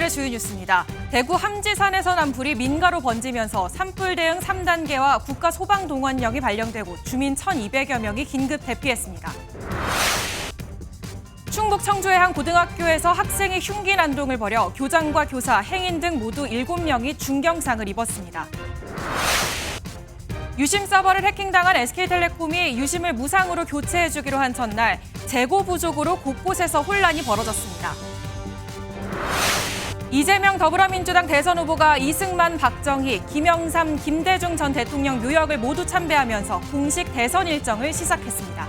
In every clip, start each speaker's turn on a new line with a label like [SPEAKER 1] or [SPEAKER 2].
[SPEAKER 1] 오늘의 주요 뉴스입니다. 대구 함지산에서 난 불이 민가로 번지면서 산불 대응 3단계와 국가소방동원령이 발령되고 주민 1,200여 명이 긴급 대피했습니다. 충북 청주의 한 고등학교에서 학생이 흉기 난동을 벌여 교장과 교사, 행인 등 모두 7명이 중경상을 입었습니다. 유심 서버를 해킹당한 SK텔레콤이 유심을 무상으로 교체해주기로 한 전날 재고 부족으로 곳곳에서 혼란이 벌어졌습니다. 이재명 더불어민주당 대선 후보가 이승만, 박정희, 김영삼, 김대중 전 대통령 묘역을 모두 참배하면서 공식 대선 일정을 시작했습니다.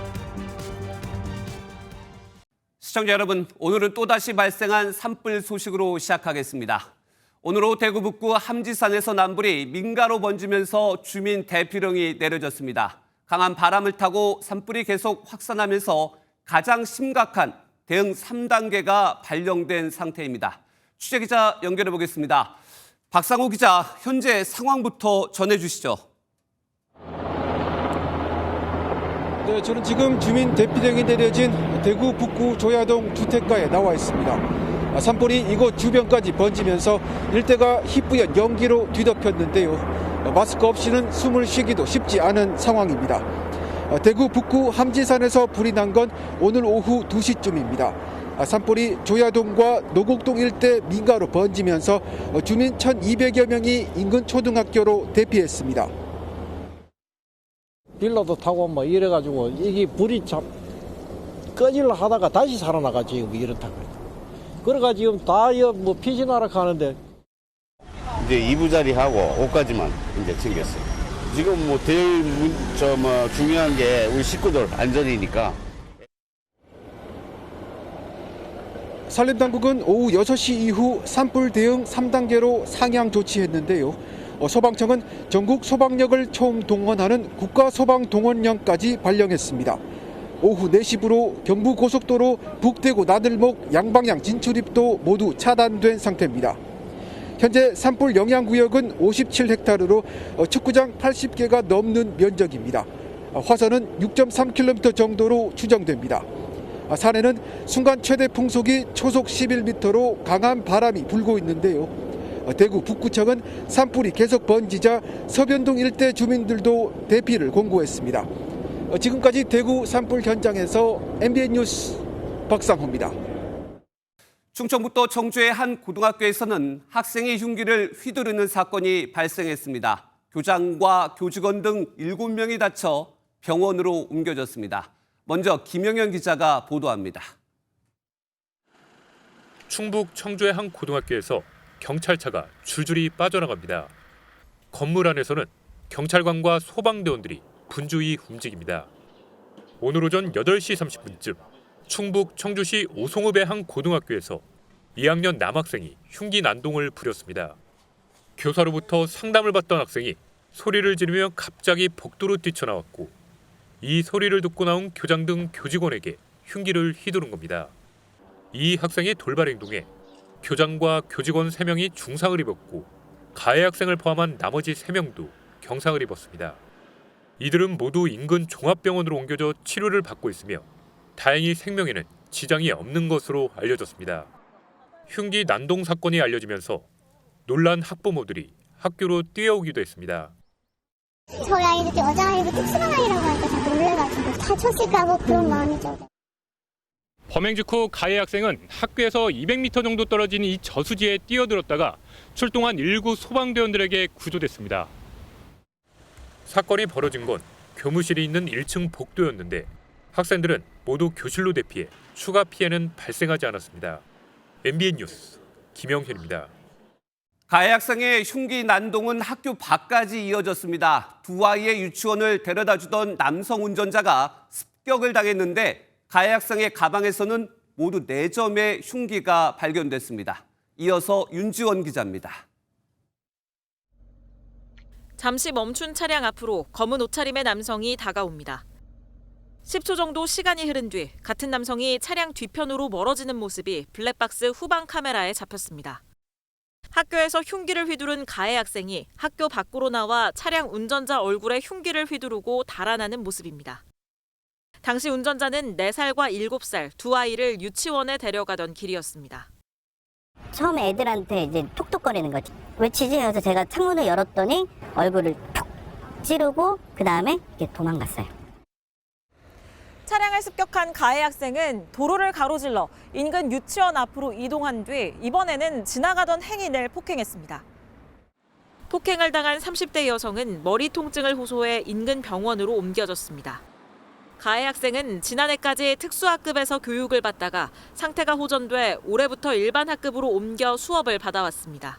[SPEAKER 2] 시청자 여러분, 오늘은 또다시 발생한 산불 소식으로 시작하겠습니다. 오늘 오후 대구 북구 함지산에서 난 불이 민가로 번지면서 주민 대피령이 내려졌습니다. 강한 바람을 타고 산불이 계속 확산하면서 가장 심각한 대응 3단계가 발령된 상태입니다. 취재기자 연결해 보겠습니다. 박상호 기자, 현재 상황부터 전해주시죠.
[SPEAKER 3] 네, 저는 지금 주민 대피령이 내려진 대구 북구 조야동 주택가에 나와 있습니다. 산불이 이곳 주변까지 번지면서 일대가 희뿌연 연기로 뒤덮였는데요. 마스크 없이는 숨을 쉬기도 쉽지 않은 상황입니다. 대구 북구 함지산에서 불이 난 건 오늘 오후 2시쯤입니다. 산불이 조야동과 노곡동 일대 민가로 번지면서 주민 1,200여 명이 인근 초등학교로 대피했습니다.
[SPEAKER 4] 빌라도 타고 뭐 이래가지고 이게 불이 참 꺼질라 하다가 다시 살아나가지 이렇다. 그래가지고 지금 다 뭐 피신하러 가는데
[SPEAKER 5] 이제 이부자리하고 옷까지만 이제 챙겼어요. 지금 뭐 제일 중요한 게 우리 식구들 안전이니까.
[SPEAKER 3] 산림당국은 오후 6시 이후 산불 대응 3단계로 상향 조치했는데요. 소방청은 전국 소방력을 처음 동원하는 국가소방동원령까지 발령했습니다. 오후 4시부로 경부고속도로 북대구 나들목 양방향 진출입도 모두 차단된 상태입니다. 현재 산불 영향구역은 57헥타르로 축구장 80개가 넘는 면적입니다. 화선은 6.3km 정도로 추정됩니다. 산에는 순간 최대 풍속이 초속 11m로 강한 바람이 불고 있는데요. 대구 북구청은 산불이 계속 번지자 서변동 일대 주민들도 대피를 공고했습니다. 지금까지 대구 산불 현장에서 MBN 뉴스 박상호입니다.
[SPEAKER 2] 충청북도 청주의 한 고등학교에서는 학생이 흉기를 휘두르는 사건이 발생했습니다. 교장과 교직원 등 7명이 다쳐 병원으로 옮겨졌습니다. 먼저 김영현 기자가 보도합니다.
[SPEAKER 6] 충북 청주의 한 고등학교에서 경찰차가 줄줄이 빠져나갑니다. 건물 안에서는 경찰관과 소방대원들이 분주히 움직입니다. 오늘 오전 8시 30분쯤 충북 청주시 오송읍의 한 고등학교에서 2학년 남학생이 흉기 난동을 부렸습니다. 교사로부터 상담을 받던 학생이 소리를 지르며 갑자기 복도로 뛰쳐나왔고 이 소리를 듣고 나온 교장 등 교직원에게 흉기를 휘두른 겁니다. 이 학생의 돌발 행동에 교장과 교직원 3명이 중상을 입었고 가해 학생을 포함한 나머지 3명도 경상을 입었습니다. 이들은 모두 인근 종합병원으로 옮겨져 치료를 받고 있으며 다행히 생명에는 지장이 없는 것으로 알려졌습니다. 흉기 난동 사건이 알려지면서 놀란 학부모들이 학교로 뛰어오기도 했습니다.
[SPEAKER 7] 저희 아이들 여자 아이들 특수반 아이라고 하니까 자꾸 놀래가지고 다쳤을까 뭐 그런 마음이죠.
[SPEAKER 6] 범행 직후 가해 학생은 학교에서 200m 정도 떨어진 이 저수지에 뛰어들었다가 출동한 1구 소방대원들에게 구조됐습니다. 사건이 벌어진 건 교무실이 있는 1층 복도였는데 학생들은 모두 교실로 대피해 추가 피해는 발생하지 않았습니다. MBN 뉴스 김영현입니다.
[SPEAKER 2] 가해 학생의 흉기 난동은 학교 밖까지 이어졌습니다. 두 아이의 유치원을 데려다 주던 남성 운전자가 습격을 당했는데 가해 학생의 가방에서는 모두 4점의 흉기가 발견됐습니다. 이어서 윤지원 기자입니다.
[SPEAKER 8] 잠시 멈춘 차량 앞으로 검은 옷차림의 남성이 다가옵니다. 10초 정도 시간이 흐른 뒤 같은 남성이 차량 뒤편으로 멀어지는 모습이 블랙박스 후방 카메라에 잡혔습니다. 학교에서 흉기를 휘두른 가해 학생이 학교 밖으로 나와 차량 운전자 얼굴에 흉기를 휘두르고 달아나는 모습입니다. 당시 운전자는 4살과 7살 두 아이를 유치원에 데려가던 길이었습니다.
[SPEAKER 7] 처음 애들한테 이제 톡톡거리는 거지. 외치지? 그래서 제가 창문을 열었더니 얼굴을 톡 찌르고 그 다음에 이렇게 도망갔어요.
[SPEAKER 8] 차량을 습격한 가해 학생은 도로를 가로질러 인근 유치원 앞으로 이동한 뒤 이번에는 지나가던 행인을 폭행했습니다. 폭행을 당한 30대 여성은 머리 통증을 호소해 인근 병원으로 옮겨졌습니다. 가해 학생은 지난해까지 특수학급에서 교육을 받다가 상태가 호전돼 올해부터 일반 학급으로 옮겨 수업을 받아왔습니다.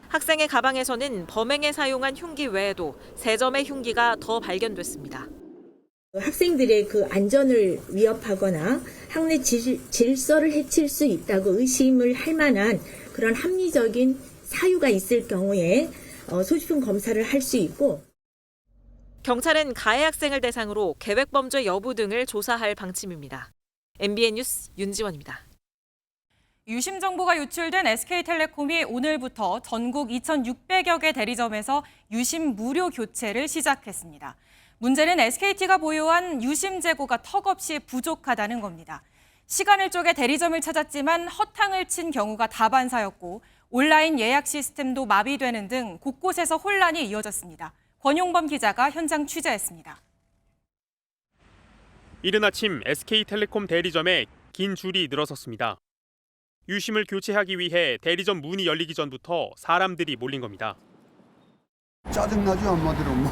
[SPEAKER 8] 학생의 가방에서는 범행에 사용한 흉기 외에도 3점의 흉기가 더 발견됐습니다.
[SPEAKER 9] 학생들의 그 안전을 위협하거나 학내 질서를 해칠 수 있다고 의심을 할 만한 그런 합리적인 사유가 있을 경우에 소지품 검사를 할 수 있고,
[SPEAKER 8] 경찰은 가해 학생을 대상으로 계획범죄 여부 등을 조사할 방침입니다. MBN 뉴스 윤지원입니다.
[SPEAKER 1] 유심 정보가 유출된 SK텔레콤이 오늘부터 전국 2,600여 개 대리점에서 유심 무료 교체를 시작했습니다. 문제는 SKT가 보유한 유심 재고가 턱없이 부족하다는 겁니다. 시간을 쪼개 대리점을 찾았지만 허탕을 친 경우가 다반사였고 온라인 예약 시스템도 마비되는 등 곳곳에서 혼란이 이어졌습니다. 권용범 기자가 현장 취재했습니다.
[SPEAKER 10] 이른 아침 SK텔레콤 대리점에 긴 줄이 늘어섰습니다. 유심을 교체하기 위해 대리점 문이 열리기 전부터 사람들이 몰린 겁니다.
[SPEAKER 11] 짜증나죠, 한마디로 뭐.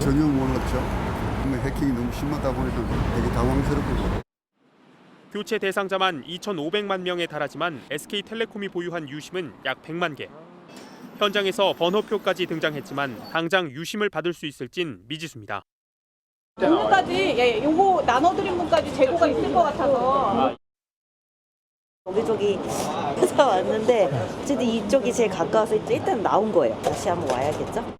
[SPEAKER 11] 전혀 몰랐죠. 해킹이 너무 심하다 보니까 되게 당황스럽고.
[SPEAKER 10] 교체 대상자만 2,500만 명에 달하지만 SK텔레콤이 보유한 유심은 약 100만 개. 현장에서 번호표까지 등장했지만 당장 유심을 받을 수 있을진 미지수입니다.
[SPEAKER 12] 오늘까지 요거 나눠드린 분까지 재고가 있을 것 같아서.
[SPEAKER 13] 여기저기 찾아왔는데 어쨌든 이쪽이 제일 가까워서 일단 나온 거예요. 다시 한번 와야겠죠?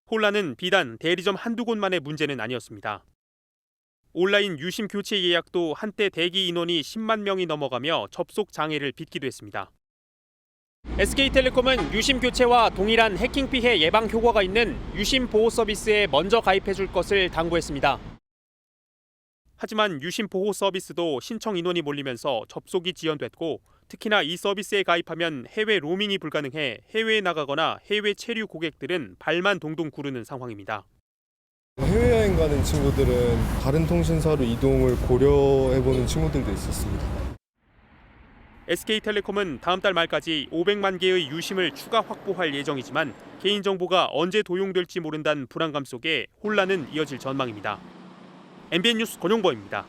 [SPEAKER 10] 혼란은 비단 대리점 한두 곳만의 문제는 아니었습니다. 온라인 유심 교체 예약도 한때 대기 인원이 10만 명이 넘어가며 접속 장애를 빚기도 했습니다. SK텔레콤은 유심 교체와 동일한 해킹 피해 예방 효과가 있는 유심 보호 서비스에 먼저 가입해 줄 것을 당부했습니다. 하지만 유심 보호 서비스도 신청 인원이 몰리면서 접속이 지연됐고 특히나 이 서비스에 가입하면 해외 로밍이 불가능해 해외에 나가거나 해외 체류 고객들은 발만 동동 구르는 상황입니다.
[SPEAKER 14] 해외여행 가는 친구들은 다른 통신사로 이동을 고려해보는 친구들도 있었습니다.
[SPEAKER 10] SK텔레콤은 다음 달 말까지 500만 개의 유심을 추가 확보할 예정이지만 개인정보가 언제 도용될지 모른다는 불안감 속에 혼란은 이어질 전망입니다. MBN 뉴스 권용범입니다.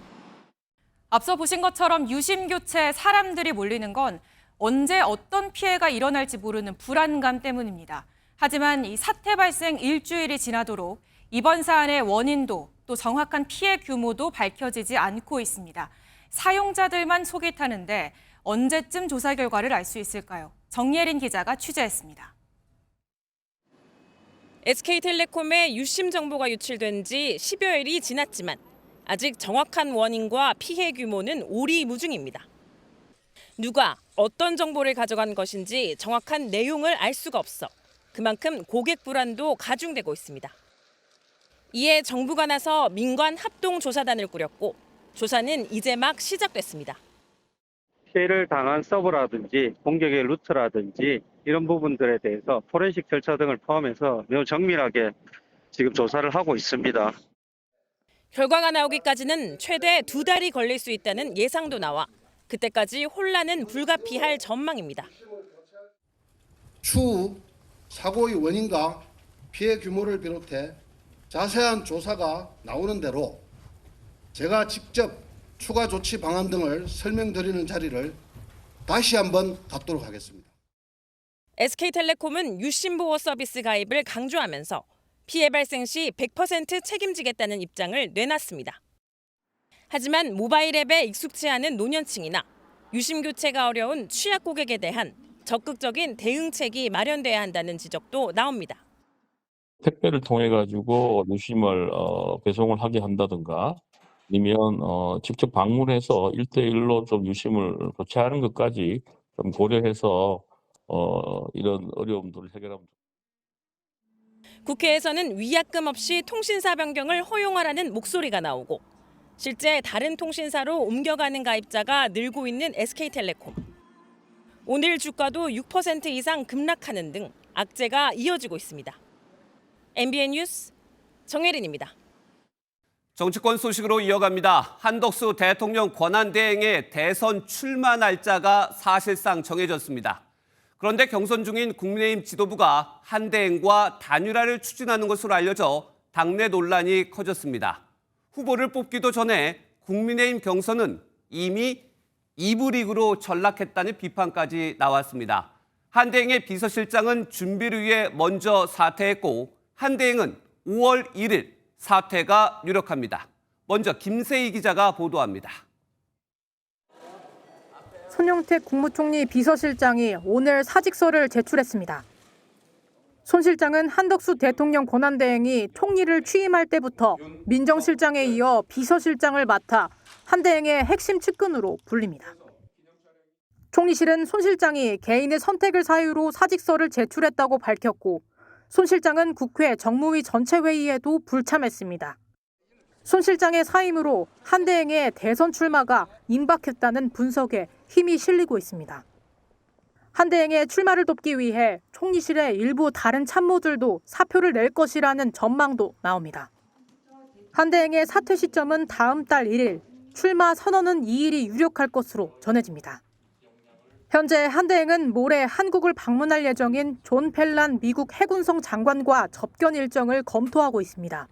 [SPEAKER 1] 앞서 보신 것처럼 유심 교체에 사람들이 몰리는 건 언제 어떤 피해가 일어날지 모르는 불안감 때문입니다. 하지만 이 사태 발생 일주일이 지나도록 이번 사안의 원인도 또 정확한 피해 규모도 밝혀지지 않고 있습니다. 사용자들만 속이 타는데 언제쯤 조사 결과를 알 수 있을까요? 정예린 기자가 취재했습니다.
[SPEAKER 8] SK텔레콤의 유심 정보가 유출된 지 10여일이 지났지만 아직 정확한 원인과 피해 규모는 오리무중입니다. 누가 어떤 정보를 가져간 것인지 정확한 내용을 알 수가 없어 그만큼 고객 불안도 가중되고 있습니다. 이에 정부가 나서 민관 합동조사단을 꾸렸고 조사는 이제 막 시작됐습니다.
[SPEAKER 15] 피해를 당한 서버라든지 공격의 루트라든지 이런 부분들에 대해서 포렌식 절차 등을 포함해서 매우 정밀하게 지금 조사를 하고 있습니다.
[SPEAKER 8] 결과가 나오기까지는 최대 2달이 걸릴 수 있다는 예상도 나와 그때까지 혼란은 불가피할 전망입니다.
[SPEAKER 16] 추후 사고의 원인과 피해 규모를 비롯해 자세한 조사가 나오는 대로 제가 직접 추가 조치 방안 등을 설명드리는 자리를 다시 한번 갖도록 하겠습니다.
[SPEAKER 8] SK텔레콤은 유심 보호 서비스 가입을 강조하면서 피해 발생 시 100% 책임지겠다는 입장을 내놨습니다. 하지만 모바일 앱에 익숙치 않은 노년층이나 유심 교체가 어려운 취약 고객에 대한 적극적인 대응책이 마련돼야 한다는 지적도 나옵니다.
[SPEAKER 17] 택배를 통해 가지고 유심을 배송을 하게 한다든가 아니면 직접 방문해서 1대1로 좀 유심을 교체하는 것까지 좀 고려해서 이런 어려움들을 해결하면 좋겠습니다.
[SPEAKER 8] 국회에서는 위약금 없이 통신사 변경을 허용하라는 목소리가 나오고 실제 다른 통신사로 옮겨가는 가입자가 늘고 있는 SK텔레콤. 오늘 주가도 6% 이상 급락하는 등 악재가 이어지고 있습니다. MBN 뉴스 정혜린입니다.
[SPEAKER 2] 정치권 소식으로 이어갑니다. 한덕수 대통령 권한대행의 대선 출마 날짜가 사실상 정해졌습니다. 그런데 경선 중인 국민의힘 지도부가 한대행과 단일화를 추진하는 것으로 알려져 당내 논란이 커졌습니다. 후보를 뽑기도 전에 국민의힘 경선은 이미 2부 리그로 전락했다는 비판까지 나왔습니다. 한대행의 비서실장은 준비를 위해 먼저 사퇴했고 한대행은 5월 1일 사퇴가 유력합니다. 먼저 김세희 기자가 보도합니다.
[SPEAKER 12] 손용택 국무총리 비서실장이 오늘 사직서를 제출했습니다. 손 실장은 한덕수 대통령 권한대행이 총리를 취임할 때부터 민정실장에 이어 비서실장을 맡아 한대행의 핵심 측근으로 불립니다. 총리실은 손 실장이 개인의 선택을 사유로 사직서를 제출했다고 밝혔고 손 실장은 국회 정무위 전체 회의에도 불참했습니다. 손 실장의 사임으로 한대행의 대선 출마가 임박했다는 분석에 힘이 실리고 있습니다. 한대행의 출마를 돕기 위해 총리실의 일부 다른 참모들도 사표를 낼 것이라는 전망도 나옵니다. 한대행의 사퇴 시점은 다음 달 1일, 출마 선언은 2일이 유력할 것으로 전해집니다. 현재 한대행은 모레 한국을 방문할 예정인 존 펠란 미국 해군성 장관과 접견 일정을 검토하고 있습니다.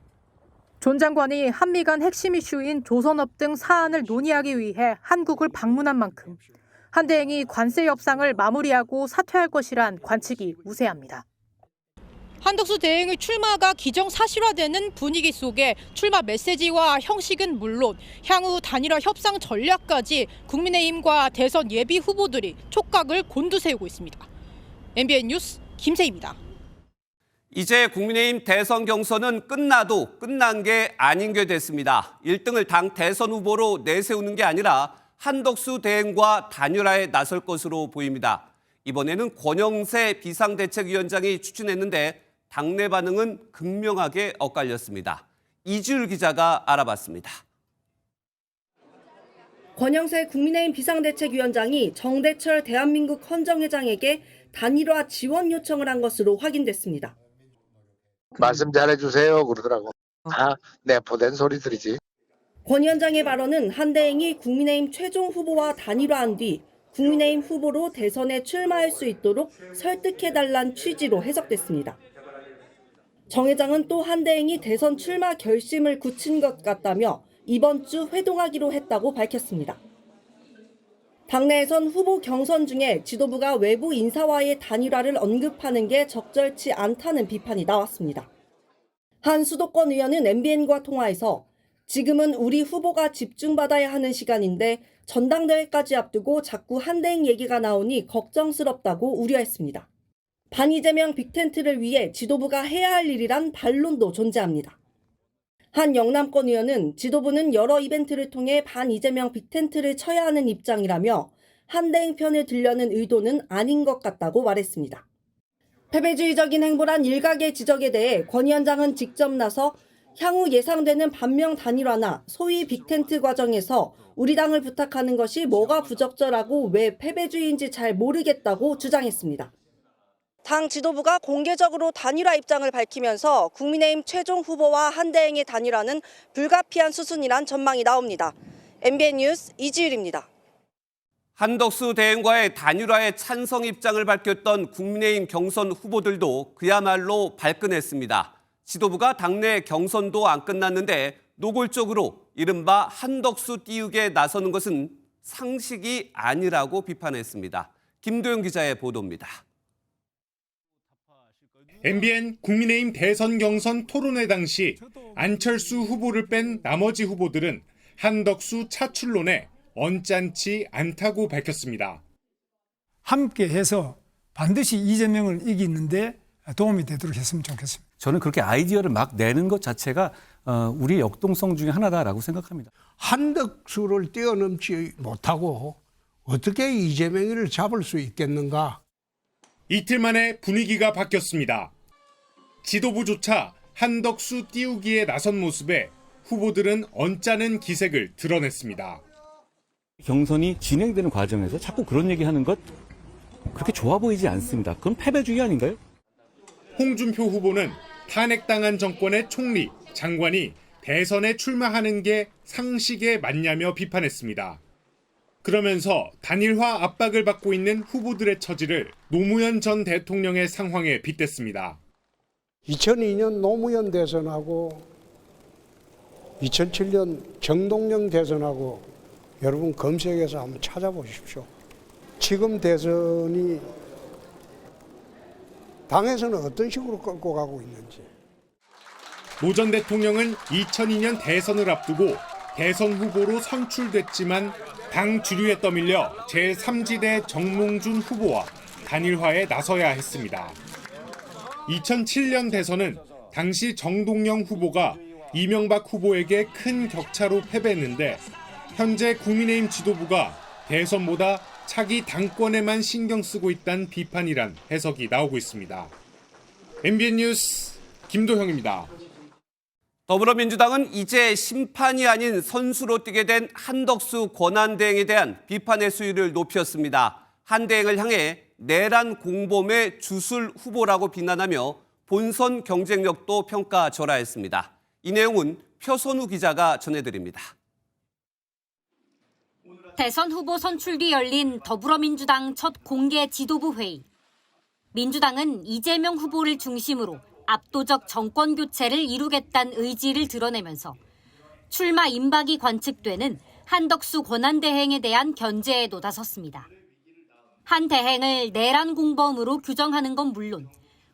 [SPEAKER 12] 존 장관이 한미 간 핵심 이슈인 조선업 등 사안을 논의하기 위해 한국을 방문한 만큼 한대행이 관세 협상을 마무리하고 사퇴할 것이란 관측이 우세합니다. 한덕수 대행의 출마가 기정사실화되는 분위기 속에 출마 메시지와 형식은 물론 향후 단일화 협상 전략까지 국민의힘과 대선 예비 후보들이 촉각을 곤두세우고 있습니다. MBN 뉴스 김세희입니다.
[SPEAKER 2] 이제 국민의힘 대선 경선은 끝나도 끝난 게 아닌 게 됐습니다. 1등을 당 대선 후보로 내세우는 게 아니라 한덕수 대행과 단일화에 나설 것으로 보입니다. 이번에는 권영세 비상대책위원장이 추진했는데 당내 반응은 극명하게 엇갈렸습니다. 이지율 기자가 알아봤습니다.
[SPEAKER 18] 권영세 국민의힘 비상대책위원장이 정대철 대한민국 헌정회장에게 단일화 지원 요청을 한 것으로 확인됐습니다.
[SPEAKER 19] 말씀 잘해주세요 그러더라고. 다 내포된 소리들이지.
[SPEAKER 18] 권 위원장의 발언은 한대행이 국민의힘 최종 후보와 단일화한 뒤 국민의힘 후보로 대선에 출마할 수 있도록 설득해달란 취지로 해석됐습니다. 정 회장은 또 한대행이 대선 출마 결심을 굳힌 것 같다며 이번 주 회동하기로 했다고 밝혔습니다. 당내에선 후보 경선 중에 지도부가 외부 인사와의 단일화를 언급하는 게 적절치 않다는 비판이 나왔습니다. 한 수도권 의원은 MBN과 통화에서 지금은 우리 후보가 집중받아야 하는 시간인데 전당대회까지 앞두고 자꾸 한대행 얘기가 나오니 걱정스럽다고 우려했습니다. 반 이재명 빅텐트를 위해 지도부가 해야 할 일이란 반론도 존재합니다. 한 영남권 의원은 지도부는 여러 이벤트를 통해 반 이재명 빅텐트를 쳐야 하는 입장이라며 한대행 편을 들려는 의도는 아닌 것 같다고 말했습니다. 패배주의적인 행보란 일각의 지적에 대해 권 위원장은 직접 나서 향후 예상되는 반명 단일화나 소위 빅텐트 과정에서 우리 당을 부탁하는 것이 뭐가 부적절하고 왜 패배주의인지 잘 모르겠다고 주장했습니다. 당 지도부가 공개적으로 단일화 입장을 밝히면서 국민의힘 최종 후보와 한대행의 단일화는 불가피한 수순이란 전망이 나옵니다. MBN 뉴스 이지율입니다.
[SPEAKER 2] 한덕수 대행과의 단일화에 찬성 입장을 밝혔던 국민의힘 경선 후보들도 그야말로 발끈했습니다. 지도부가 당내 경선도 안 끝났는데 노골적으로 이른바 한덕수 띄우기에 나서는 것은 상식이 아니라고 비판했습니다. 김도영 기자의 보도입니다.
[SPEAKER 20] MBN 국민의힘 대선 경선 토론회 당시 안철수 후보를 뺀 나머지 후보들은 한덕수 차출론에 언짢지 않다고 밝혔습니다.
[SPEAKER 21] 함께해서 반드시 이재명을 이기는데 도움이 되도록 했으면 좋겠습니다.
[SPEAKER 22] 저는 그렇게 아이디어를 막 내는 것 자체가 우리의 역동성 중에 하나다라고 생각합니다.
[SPEAKER 23] 한덕수를 뛰어넘지 못하고 어떻게 이재명을 잡을 수 있겠는가?
[SPEAKER 20] 이틀 만에 분위기가 바뀌었습니다. 지도부조차 한덕수 띄우기에 나선 모습에 후보들은 언짢은 기색을 드러냈습니다.
[SPEAKER 22] 경선이 진행되는 과정에서 자꾸 그런 얘기하는 것 그렇게 좋아 보이지 않습니다. 그건 패배주의 아닌가요?
[SPEAKER 20] 홍준표 후보는 탄핵당한 정권의 총리, 장관이 대선에 출마하는 게 상식에 맞냐며 비판했습니다. 그러면서 단일화 압박을 받고 있는 후보들의 처지를 노무현 전 대통령의 상황에 빗댔습니다.
[SPEAKER 23] 2002년 노무현 대선하고 2007년 정동영 대선하고 여러분 검색해서 한번 찾아보십시오. 지금 대선이 당에서는 어떤 식으로 끌고 가고 있는지.
[SPEAKER 20] 노 전 대통령은 2002년 대선을 앞두고 대선 후보로 선출됐지만 당 주류에 떠밀려 제3지대 정몽준 후보와 단일화에 나서야 했습니다. 2007년 대선은 당시 정동영 후보가 이명박 후보에게 큰 격차로 패배했는데 현재 국민의힘 지도부가 대선보다 차기 당권에만 신경 쓰고 있다는 비판이란 해석이 나오고 있습니다. MBN 뉴스 김도형입니다.
[SPEAKER 2] 더불어민주당은 이제 심판이 아닌 선수로 뛰게 된 한덕수 권한대행에 대한 비판의 수위를 높였습니다. 한 대행을 향해 내란 공범의 주술 후보라고 비난하며 본선 경쟁력도 평가절하했습니다. 이 내용은 표선우 기자가 전해드립니다.
[SPEAKER 3] 대선 후보 선출 뒤 열린 더불어민주당 첫 공개 지도부 회의. 민주당은 이재명 후보를 중심으로 압도적 정권 교체를 이루겠다는 의지를 드러내면서 출마 임박이 관측되는 한덕수 권한대행에 대한 견제에도 나섰습니다. 한 대행을 내란 공범으로 규정하는 건 물론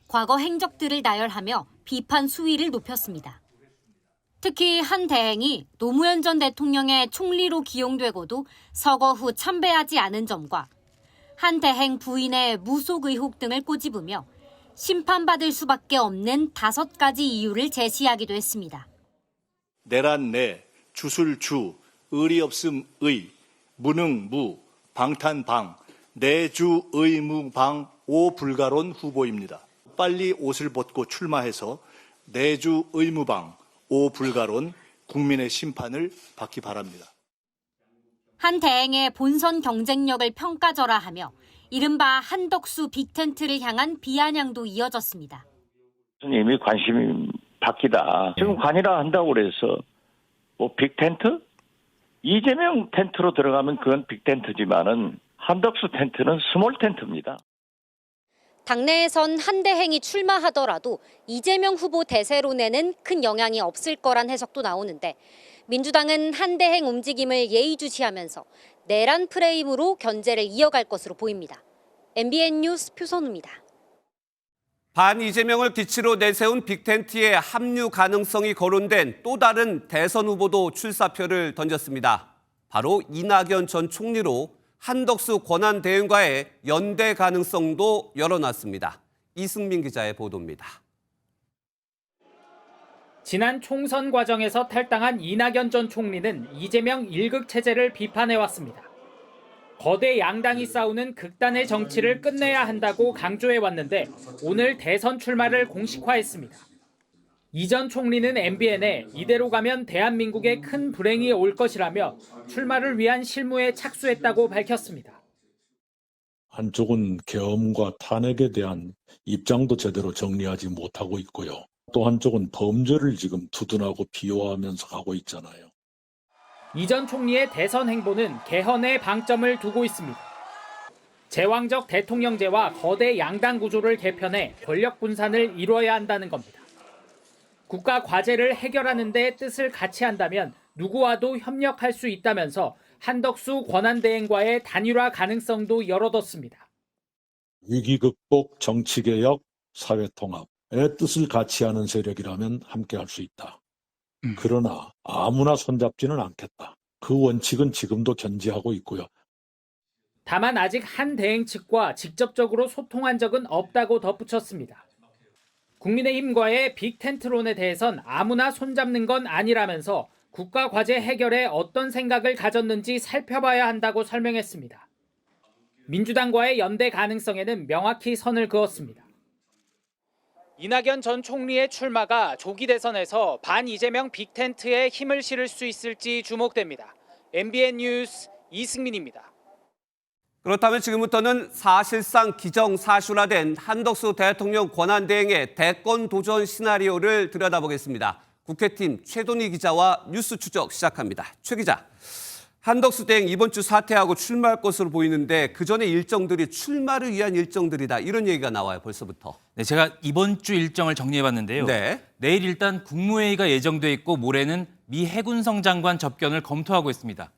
[SPEAKER 3] 과거 행적들을 나열하며 비판 수위를 높였습니다. 특히 한 대행이 노무현 전 대통령의 총리로 기용되고도 서거 후 참배하지 않은 점과 한 대행 부인의 무속 의혹 등을 꼬집으며 심판받을 수밖에 없는 5가지 이유를 제시하기도 했습니다.
[SPEAKER 4] 내란 내, 주술 주, 의리 없음 의, 무능 무, 방탄 방, 내주 의무 방, 오 불가론 후보입니다. 빨리 옷을 벗고 출마해서 내주 의무 방, 오 불가론 국민의 심판을 받기 바랍니다.
[SPEAKER 3] 한 대행의 본선 경쟁력을 평가절하하며 이른바 한덕수 빅텐트를 향한 비아냥도 이어졌습니다.
[SPEAKER 5] 이미 관심이 바뀌다. 지금 관이라 한다고 그래서 뭐 빅텐트? 이재명 텐트로 들어가면 그건 빅텐트지만은 한덕수 텐트는 스몰 텐트입니다.
[SPEAKER 3] 당내에선 한 대행이 출마하더라도 이재명 후보 대세론에는 큰 영향이 없을 거란 해석도 나오는데 민주당은 한 대행 움직임을 예의주시하면서 내란 프레임으로 견제를 이어갈 것으로 보입니다. MBN 뉴스 표선우입니다.
[SPEAKER 2] 반 이재명을 기치로 내세운 빅텐트의 합류 가능성이 거론된 또 다른 대선 후보도 출사표를 던졌습니다. 바로 이낙연 전 총리로 한덕수 권한대행과의 연대 가능성도 열어놨습니다. 이승민 기자의 보도입니다.
[SPEAKER 24] 지난 총선 과정에서 탈당한 이낙연 전 총리는 이재명 1극 체제를 비판해왔습니다. 거대 양당이 싸우는 극단의 정치를 끝내야 한다고 강조해왔는데 오늘 대선 출마를 공식화했습니다. 이 전 총리는 MBN에 이대로 가면 대한민국에 큰 불행이 올 것이라며 출마를 위한 실무에 착수했다고 밝혔습니다.
[SPEAKER 25] 한쪽은 계엄과 탄핵에 대한 입장도 제대로 정리하지 못하고 있고요. 또 한쪽은 범죄를 지금 두둔하고 비호하면서 가고 있잖아요.
[SPEAKER 24] 이 전 총리의 대선 행보는 개헌에 방점을 두고 있습니다. 제왕적 대통령제와 거대 양당 구조를 개편해 권력 분산을 이뤄야 한다는 겁니다. 국가 과제를 해결하는 데 뜻을 같이 한다면 누구와도 협력할 수 있다면서 한덕수 권한대행과의 단일화 가능성도 열어뒀습니다.
[SPEAKER 25] 위기 극복, 정치개혁, 사회통합의 뜻을 같이 하는 세력이라면 함께할 수 있다. 그러나 아무나 손잡지는 않겠다. 그 원칙은 지금도 견지하고 있고요.
[SPEAKER 24] 다만 아직 한 대행 측과 직접적으로 소통한 적은 없다고 덧붙였습니다. 국민의힘과의 빅텐트론에 대해선 아무나 손잡는 건 아니라면서 국가 과제 해결에 어떤 생각을 가졌는지 살펴봐야 한다고 설명했습니다. 민주당과의 연대 가능성에는 명확히 선을 그었습니다. 이낙연 전 총리의 출마가 조기 대선에서 반 이재명 빅텐트에 힘을 실을 수 있을지 주목됩니다. MBN 뉴스 이승민입니다.
[SPEAKER 2] 그렇다면 지금부터는 사실상 기정사실화된 한덕수 대통령 권한대행의 대권 도전 시나리오를 들여다보겠습니다. 국회팀 최동희 기자와 뉴스 추적 시작합니다. 최 기자, 한덕수 대행 이번 주 사퇴하고 출마할 것으로 보이는데 그 전에 일정들이 출마를 위한 일정들이다. 이런 얘기가 나와요, 벌써부터.
[SPEAKER 6] 네, 제가 이번 주 일정을 정리해봤는데요.
[SPEAKER 2] 네.
[SPEAKER 6] 내일 일단 국무회의가 예정돼 있고 모레는 미 해군성 장관 접견을 검토하고 있습니다.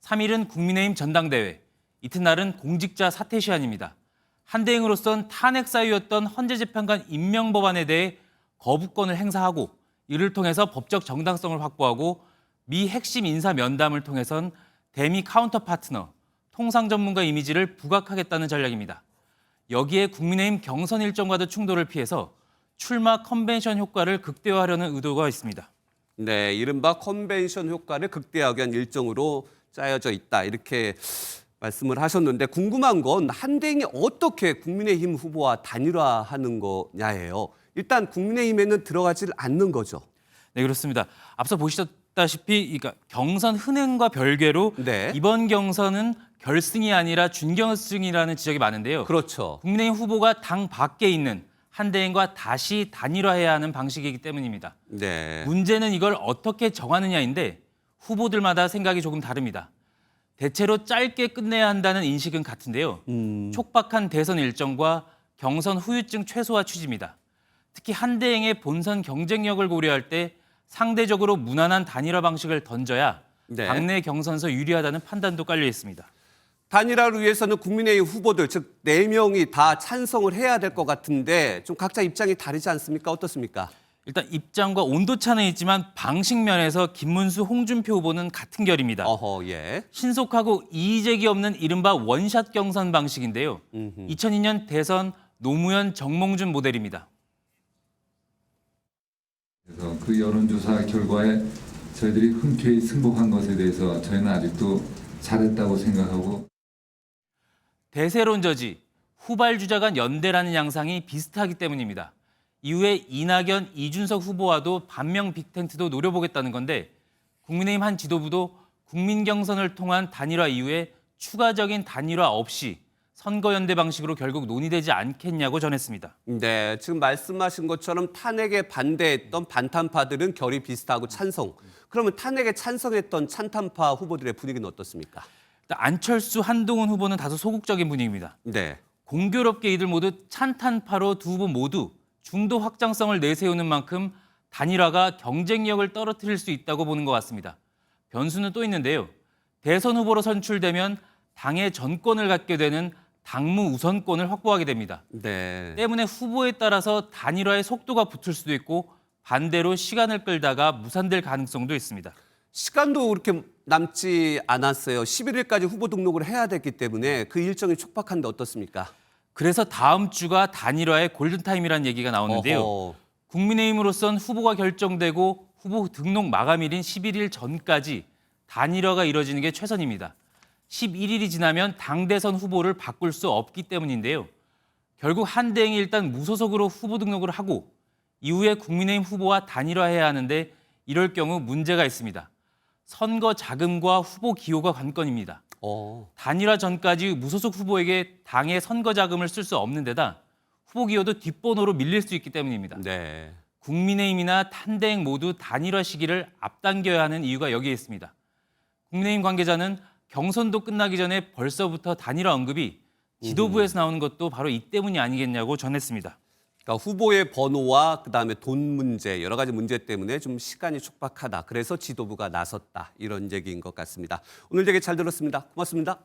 [SPEAKER 6] 3일은 국민의힘 전당대회, 이튿날은 공직자 사퇴 시한입니다. 한 대행으로선 탄핵 사유였던 헌재재판관 임명 법안에 대해 거부권을 행사하고 이를 통해서 법적 정당성을 확보하고 미 핵심 인사 면담을 통해선 대미 카운터 파트너, 통상 전문가 이미지를 부각하겠다는 전략입니다. 여기에 국민의힘 경선 일정과도 충돌을 피해서 출마 컨벤션 효과를 극대화하려는 의도가 있습니다.
[SPEAKER 2] 네, 이른바 컨벤션 효과를 극대화하기 위한 일정으로 짜여져 있다. 이렇게 말씀을 하셨는데 궁금한 건 한 대행이 어떻게 국민의힘 후보와 단일화하는 거냐예요. 일단 국민의힘에는 들어가질 않는 거죠.
[SPEAKER 6] 네, 그렇습니다. 앞서 보셨다시피 경선 흔행과 별개로 이번 경선은 결승이 아니라 준결승이라는 지적이 많은데요.
[SPEAKER 2] 그렇죠.
[SPEAKER 6] 국민의힘 후보가 당 밖에 있는 한 대행과 다시 단일화해야 하는 방식이기 때문입니다.
[SPEAKER 2] 네.
[SPEAKER 6] 문제는 이걸 어떻게 정하느냐인데 후보들마다 생각이 조금 다릅니다. 대체로 짧게 끝내야 한다는 인식은 같은데요. 촉박한 대선 일정과 경선 후유증 최소화 취지입니다. 특히 한 대행의 본선 경쟁력을 고려할 때 상대적으로 무난한 단일화 방식을 던져야 당내 경선에서 유리하다는 판단도 깔려 있습니다.
[SPEAKER 2] 단일화를 위해서는 국민의힘 후보들, 즉 4명이 다 찬성을 해야 될 것 같은데 좀 각자 입장이 다르지 않습니까? 어떻습니까?
[SPEAKER 6] 일단 입장과 온도차는 있지만 방식 면에서 김문수, 홍준표 후보는 같은 결입니다.
[SPEAKER 2] 예.
[SPEAKER 6] 신속하고 이의제기 없는 이른바 원샷 경선 방식인데요. 2002년 대선 노무현, 정몽준 모델입니다.
[SPEAKER 7] 그래서 그 여론조사 결과에 저희들이 흔쾌히 승복한 것에 대해서 저희는 아직도 잘했다고 생각하고
[SPEAKER 6] 대세론 저지, 후발주자 간 연대라는 양상이 비슷하기 때문입니다. 이후에 이낙연, 이준석 후보와도 반명 빅텐트도 노려보겠다는 건데 국민의힘 한 지도부도 국민 경선을 통한 단일화 이후에 추가적인 단일화 없이 선거연대 방식으로 결국 논의되지 않겠냐고 전했습니다.
[SPEAKER 2] 네, 지금 말씀하신 것처럼 탄핵에 반대했던 반탄파들은 결이 비슷하고 찬성. 그러면 탄핵에 찬성했던 찬탄파 후보들의 분위기는 어떻습니까?
[SPEAKER 6] 안철수, 한동훈 후보는 다소 소극적인 분위기입니다.
[SPEAKER 2] 네.
[SPEAKER 6] 공교롭게 이들 모두 찬탄파로 두 후보 모두 중도 확장성을 내세우는 만큼 단일화가 경쟁력을 떨어뜨릴 수 있다고 보는 것 같습니다. 변수는 또 있는데요. 대선 후보로 선출되면 당의 전권을 갖게 되는 당무 우선권을 확보하게 됩니다.
[SPEAKER 2] 네.
[SPEAKER 6] 때문에 후보에 따라서 단일화의 속도가 붙을 수도 있고 반대로 시간을 끌다가 무산될 가능성도 있습니다.
[SPEAKER 2] 시간도 그렇게 남지 않았어요. 11일까지 후보 등록을 해야 됐기 때문에 그 일정이 촉박한데 어떻습니까?
[SPEAKER 6] 그래서 다음 주가 단일화의 골든타임이라는 얘기가 나오는데요. 국민의힘으로선 후보가 결정되고 후보 등록 마감일인 11일 전까지 단일화가 이뤄지는 게 최선입니다. 11일이 지나면 당대선 후보를 바꿀 수 없기 때문인데요. 결국 한 대행이 일단 무소속으로 후보 등록을 하고 이후에 국민의힘 후보와 단일화해야 하는데 이럴 경우 문제가 있습니다. 선거 자금과 후보 기호가 관건입니다. 단일화 전까지 무소속 후보에게 당의 선거 자금을 쓸 수 없는 데다 후보 기호도 뒷번호로 밀릴 수 있기 때문입니다.
[SPEAKER 2] 네.
[SPEAKER 6] 국민의힘이나 탄대행 모두 단일화 시기를 앞당겨야 하는 이유가 여기에 있습니다. 국민의힘 관계자는 경선도 끝나기 전에 벌써부터 단일화 언급이 지도부에서 나오는 것도 바로 이 때문이 아니겠냐고 전했습니다.
[SPEAKER 2] 그러니까 후보의 번호와 그다음에 돈 문제, 여러 가지 문제 때문에 좀 시간이 촉박하다. 그래서 지도부가 나섰다. 이런 얘기인 것 같습니다. 오늘 얘기 잘 들었습니다. 고맙습니다.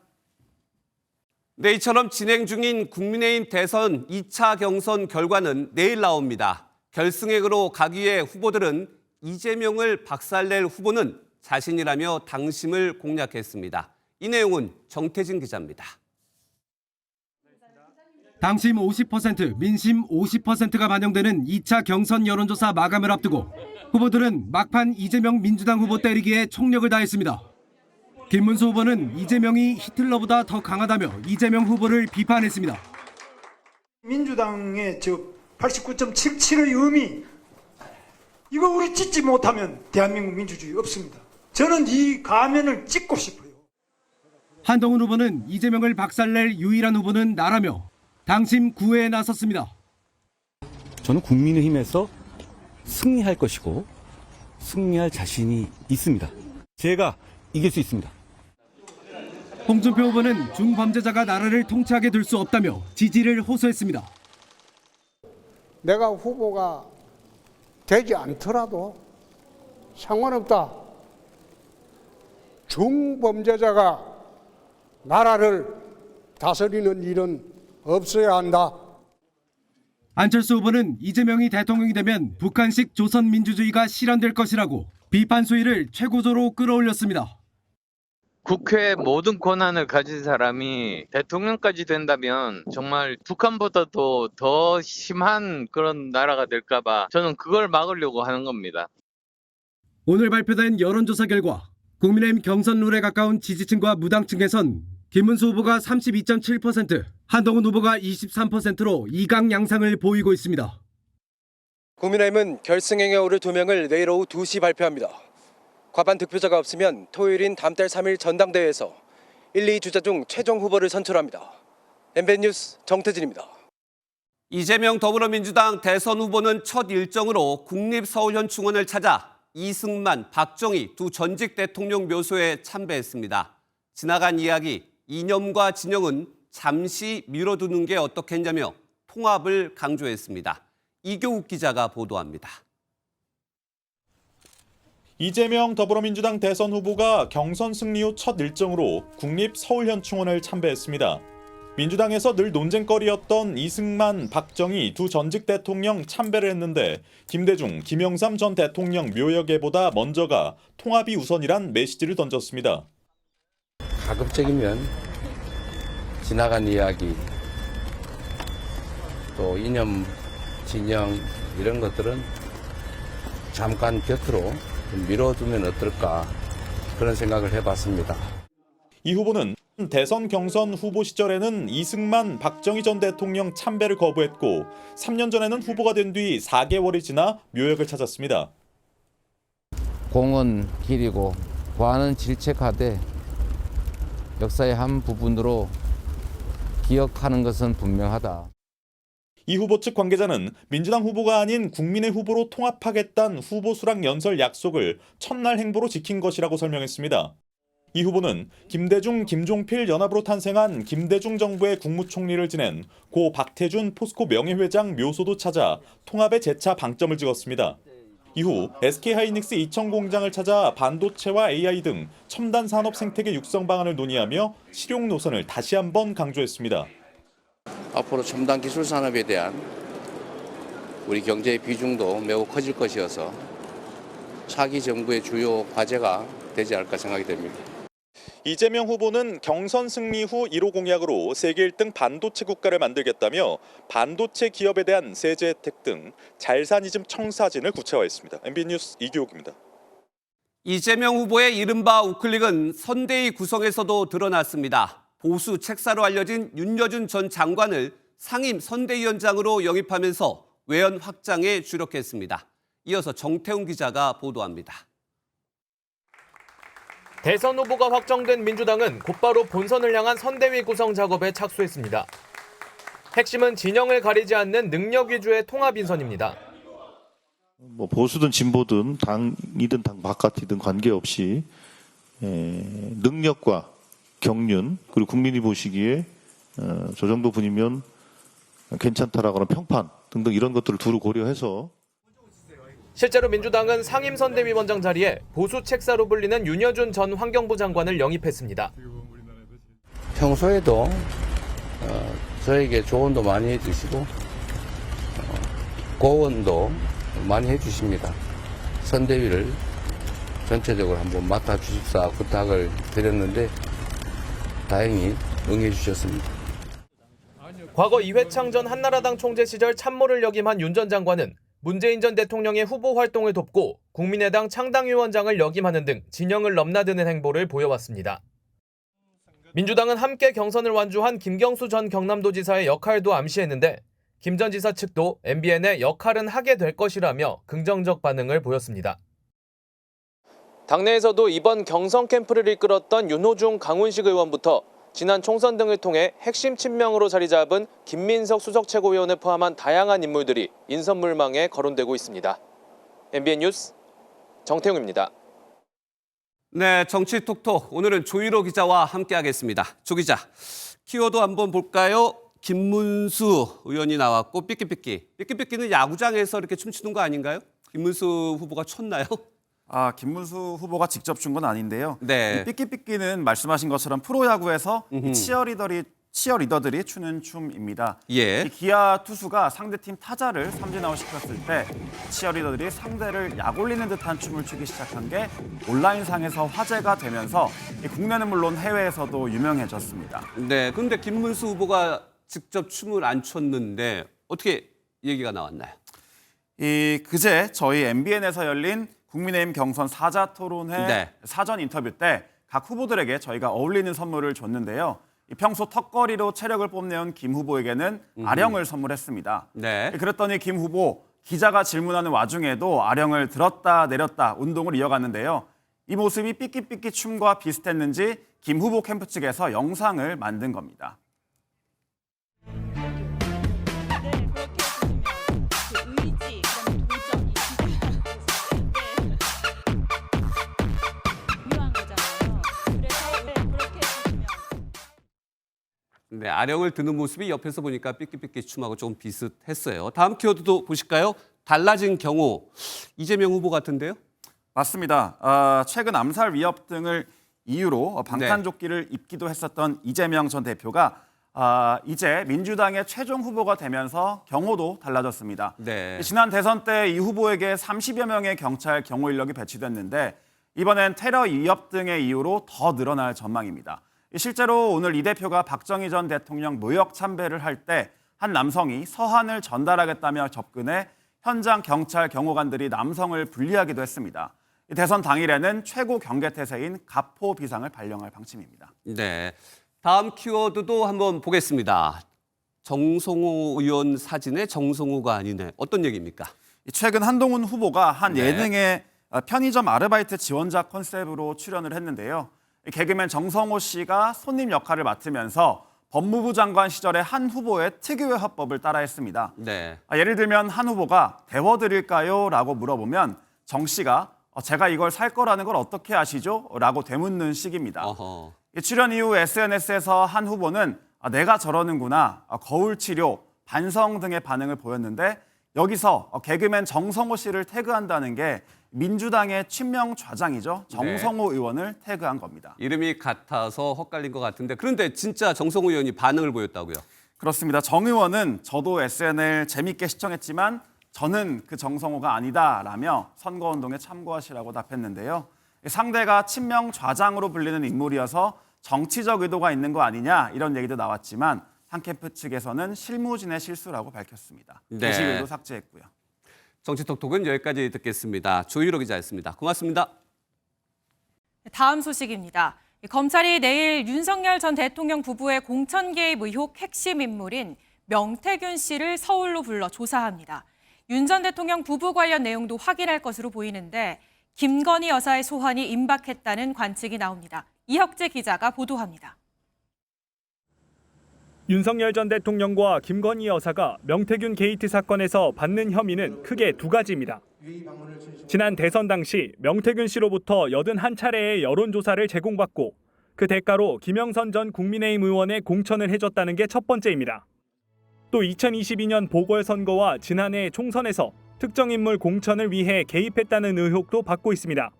[SPEAKER 2] 네, 이처럼 진행 중인 국민의힘 대선 2차 경선 결과는 내일 나옵니다. 결승행으로 가기 위해 후보들은 이재명을 박살낼 후보는 자신이라며 당심을 공략했습니다. 이 내용은 정태진 기자입니다.
[SPEAKER 9] 당심 50%, 민심 50%가 반영되는 2차 경선 여론조사 마감을 앞두고 후보들은 막판 이재명 민주당 후보 때리기에 총력을 다했습니다. 김문수 후보는 이재명이 히틀러보다 더 강하다며 이재명 후보를 비판했습니다.
[SPEAKER 11] 민주당의 89.77의 의미, 이거 우리 찢지 못하면 대한민국 민주주의 없습니다. 저는 이 가면을 찢고 싶어요.
[SPEAKER 9] 한동훈 후보는 이재명을 박살낼 유일한 후보는 나라며 당심 구애에 나섰습니다.
[SPEAKER 22] 저는 국민의힘에서 승리할 것이고 승리할 자신이 있습니다. 제가 이길 수 있습니다.
[SPEAKER 9] 홍준표 후보는 중범죄자가 나라를 통치하게 될 수 없다며 지지를 호소했습니다.
[SPEAKER 23] 내가 후보가 되지 않더라도 상관없다. 중범죄자가 나라를 다스리는 일은 없어야 한다.
[SPEAKER 9] 안철수 후보는 이재명이 대통령이 되면 북한식 조선민주주의가 실현될 것이라고 비판 수위를 최고조로 끌어올렸습니다.
[SPEAKER 1] 국회의 모든 권한을 가진 사람이 대통령까지 된다면 정말 북한보다도 더 심한 그런 나라가 될까 봐 저는 그걸 막으려고 하는 겁니다.
[SPEAKER 9] 오늘 발표된 여론조사 결과 국민의힘 경선 룰에 가까운 지지층과 무당층에선 김문수 후보가 32.7%, 한동훈 후보가 23%로 이강 양상을 보이고 있습니다.
[SPEAKER 10] 국민의힘은 결승행에 오를 2명을 내일 오후 2시 발표합니다. 과반 득표자가 없으면 토요일인 다음 달 3일 전당대회에서 1, 2주자 중 최종 후보를 선출합니다. MBN 뉴스 정태진입니다.
[SPEAKER 2] 이재명 더불어민주당 대선 후보는 첫 일정으로 국립서울현충원을 찾아 이승만, 박정희 두 전직 대통령 묘소에 참배했습니다. 지나간 이야기, 이념과 진영은 잠시 미뤄두는 게 어떻겠냐며 통합을 강조했습니다. 이교욱 기자가 보도합니다.
[SPEAKER 20] 이재명 더불어민주당 대선 후보가 경선 승리 후 첫 일정으로 국립서울현충원을 참배했습니다. 민주당에서 늘 논쟁거리였던 이승만, 박정희 두 전직 대통령 참배를 했는데 김대중, 김영삼 전 대통령 묘역에보다 먼저가 통합이 우선이란 메시지를 던졌습니다.
[SPEAKER 13] 가급적이면 지나간 이야기, 또 이념, 진영 이런 것들은 잠깐 곁으로 미뤄두면 어떨까 그런 생각을 해봤습니다.
[SPEAKER 20] 이 후보는 대선 경선 후보 시절에는 이승만, 박정희 전 대통령 참배를 거부했고 3년 전에는 후보가 된 뒤 4개월이 지나 묘역을 찾았습니다.
[SPEAKER 13] 공은 길이고 과는 질책하되 역사의 한 부분으로 기억하는 것은 분명하다.
[SPEAKER 20] 이 후보 측 관계자는 민주당 후보가 아닌 국민의 후보로 통합하겠다는 후보 수락 연설 약속을 첫날 행보로 지킨 것이라고 설명했습니다. 이 후보는 김대중, 김종필 연합으로 탄생한 김대중 정부의 국무총리를 지낸 고 박태준 포스코 명예회장 묘소도 찾아 통합에 재차 방점을 찍었습니다. 이후 SK하이닉스 이천 공장을 찾아 반도체와 AI 등 첨단 산업 생태계 육성 방안을 논의하며 실용 노선을 다시 한번 강조했습니다.
[SPEAKER 13] 앞으로 첨단 기술 산업에 대한 우리 경제의 비중도 매우 커질 것이어서 차기 정부의 주요 과제가 되지 않을까 생각이 됩니다.
[SPEAKER 20] 이재명 후보는 경선 승리 후 1호 공약으로 세계 1등 반도체 국가를 만들겠다며 반도체 기업에 대한 세제 혜택 등 잘사니즘 청사진을 구체화했습니다. MBN 뉴스 이교욱입니다.
[SPEAKER 2] 이재명 후보의 이른바 우클릭은 선대위 구성에서도 드러났습니다. 보수 책사로 알려진 윤여준 전 장관을 상임 선대위원장으로 영입하면서 외연 확장에 주력했습니다. 이어서 정태훈 기자가 보도합니다.
[SPEAKER 14] 대선 후보가 확정된 민주당은 곧바로 본선을 향한 선대위 구성 작업에 착수했습니다. 핵심은 진영을 가리지 않는 능력 위주의 통합 인선입니다.
[SPEAKER 15] 보수든 진보든 당이든 당 바깥이든 관계없이 능력과 경륜 그리고 국민이 보시기에 저 정도 분이면 괜찮다라거나 평판 등등 이런 것들을 두루 고려해서
[SPEAKER 14] 실제로 민주당은 상임선대위원장 자리에 보수 책사로 불리는 윤여준 전 환경부 장관을 영입했습니다.
[SPEAKER 13] 평소에도 저에게 조언도 많이 해주시고 고언도 많이 해주십니다. 선대위를 전체적으로 한번 맡아주십사 부탁을 드렸는데 다행히 응해 주셨습니다.
[SPEAKER 14] 과거 이회창 전 한나라당 총재 시절 참모를 역임한 윤 전 장관은 문재인 전 대통령의 후보 활동을 돕고 국민의당 창당위원장을 역임하는 등 진영을 넘나드는 행보를 보여왔습니다. 민주당은 함께 경선을 완주한 김경수 전 경남도지사의 역할도 암시했는데 김 전 지사 측도 MBN의 역할은 하게 될 것이라며 긍정적 반응을 보였습니다. 당내에서도 이번 경선 캠프를 이끌었던 윤호중 강훈식 의원부터 지난 총선 등을 통해 핵심 친명으로 자리 잡은 김민석 수석 최고위원을 포함한 다양한 인물들이 인선물망에 거론되고 있습니다. MBN 뉴스 정태웅입니다.
[SPEAKER 2] 네, 정치톡톡 오늘은 조일호 기자와 함께하겠습니다. 조 기자, 키워드 한번 볼까요? 김문수 의원이 나왔고 삐끼삐끼는 야구장에서 이렇게 춤추는 거 아닌가요? 김문수 후보가 췄나요?
[SPEAKER 8] 김문수 후보가 직접 준 건 아닌데요.
[SPEAKER 2] 네.
[SPEAKER 8] 이 삐끼삐끼는 말씀하신 것처럼 프로야구에서 이 치어리더들이 추는 춤입니다.
[SPEAKER 2] 예.
[SPEAKER 8] 이 기아 투수가 상대팀 타자를 삼진아웃 시켰을 때 치어리더들이 상대를 약올리는 듯한 춤을 추기 시작한 게 온라인상에서 화제가 되면서 국내는 물론 해외에서도 유명해졌습니다.
[SPEAKER 2] 네, 그런데 김문수 후보가 직접 춤을 안 췄는데 어떻게 얘기가 나왔나요?
[SPEAKER 8] 그제 저희 MBN에서 열린 국민의힘 경선 사자토론회
[SPEAKER 2] 네.
[SPEAKER 8] 사전 인터뷰 때 각 후보들에게 저희가 어울리는 선물을 줬는데요. 평소 턱걸이로 체력을 뽐내온 김 후보에게는 아령을 선물했습니다.
[SPEAKER 2] 네.
[SPEAKER 8] 그랬더니 김 후보 기자가 질문하는 와중에도 아령을 들었다 내렸다 운동을 이어갔는데요. 이 모습이 삐끼삐끼 춤과 비슷했는지 김 후보 캠프 측에서 영상을 만든 겁니다.
[SPEAKER 2] 네, 아령을 드는 모습이 옆에서 보니까 삐끼삐끼 춤하고 조금 비슷했어요. 다음 키워드도 보실까요? 달라진 경우. 이재명 후보 같은데요?
[SPEAKER 8] 맞습니다. 최근 암살 위협 등을 이유로 방탄조끼를 입기도 했었던 이재명 전 대표가 이제 민주당의 최종 후보가 되면서 경호도 달라졌습니다.
[SPEAKER 2] 네.
[SPEAKER 8] 지난 대선 때 이 후보에게 30여 명의 경찰 경호 인력이 배치됐는데 이번엔 테러 위협 등의 이유로 더 늘어날 전망입니다. 실제로 오늘 이 대표가 박정희 전 대통령 묘역 참배를 할 때 한 남성이 서한을 전달하겠다며 접근해 현장 경찰 경호관들이 남성을 분리하기도 했습니다. 대선 당일에는 최고 경계태세인 가포 비상을 발령할 방침입니다.
[SPEAKER 2] 네, 다음 키워드도 한번 보겠습니다. 정성호 의원 사진에 정성호가 아니네. 어떤 얘기입니까?
[SPEAKER 8] 최근 한동훈 후보가 한
[SPEAKER 2] 네.
[SPEAKER 8] 예능의 편의점 아르바이트 지원자 컨셉으로 출연을 했는데요. 개그맨 정성호 씨가 손님 역할을 맡으면서 법무부 장관 시절의 한 후보의 특유의 화법을 따라했습니다.
[SPEAKER 2] 네.
[SPEAKER 8] 예를 들면 한 후보가 데워드릴까요? 라고 물어보면 정 씨가 제가 이걸 살 거라는 걸 어떻게 아시죠? 라고 되묻는 식입니다.
[SPEAKER 2] 어허.
[SPEAKER 8] 출연 이후 SNS에서 한 후보는 내가 저러는구나, 거울 치료, 반성 등의 반응을 보였는데 여기서 개그맨 정성호 씨를 태그한다는 게 민주당의 친명 좌장이죠. 정성호 의원을 태그한 겁니다.
[SPEAKER 2] 이름이 같아서 헛갈린 것 같은데 그런데 진짜 정성호 의원이 반응을 보였다고요?
[SPEAKER 8] 그렇습니다. 정 의원은 저도 SNL 재밌게 시청했지만 저는 그 정성호가 아니다라며 선거운동에 참고하시라고 답했는데요. 상대가 친명 좌장으로 불리는 인물이어서 정치적 의도가 있는 거 아니냐 이런 얘기도 나왔지만 한 캠프 측에서는 실무진의 실수라고 밝혔습니다.
[SPEAKER 2] 네.
[SPEAKER 8] 게시글도 삭제했고요.
[SPEAKER 2] 정치톡톡은 여기까지 듣겠습니다. 조일호 기자였습니다. 고맙습니다.
[SPEAKER 12] 다음 소식입니다. 검찰이 내일 윤석열 전 대통령 부부의 공천 개입 의혹 핵심 인물인 명태균 씨를 서울로 불러 조사합니다. 윤 전 대통령 부부 관련 내용도 확인할 것으로 보이는데 김건희 여사의 소환이 임박했다는 관측이 나옵니다. 이혁재 기자가 보도합니다.
[SPEAKER 16] 윤석열 전 대통령과 김건희 여사가 명태균 게이트 사건에서 받는 혐의는 크게 두 가지입니다. 지난 대선 당시 명태균 씨로부터 81차례의 여론조사를 제공받고 그 대가로 김영선 전 국민의힘 의원의 공천을 해줬다는 게 첫 번째입니다. 또 2022년 보궐선거와 지난해 총선에서 특정 인물 공천을 위해 개입했다는 의혹도 받고 있습니다.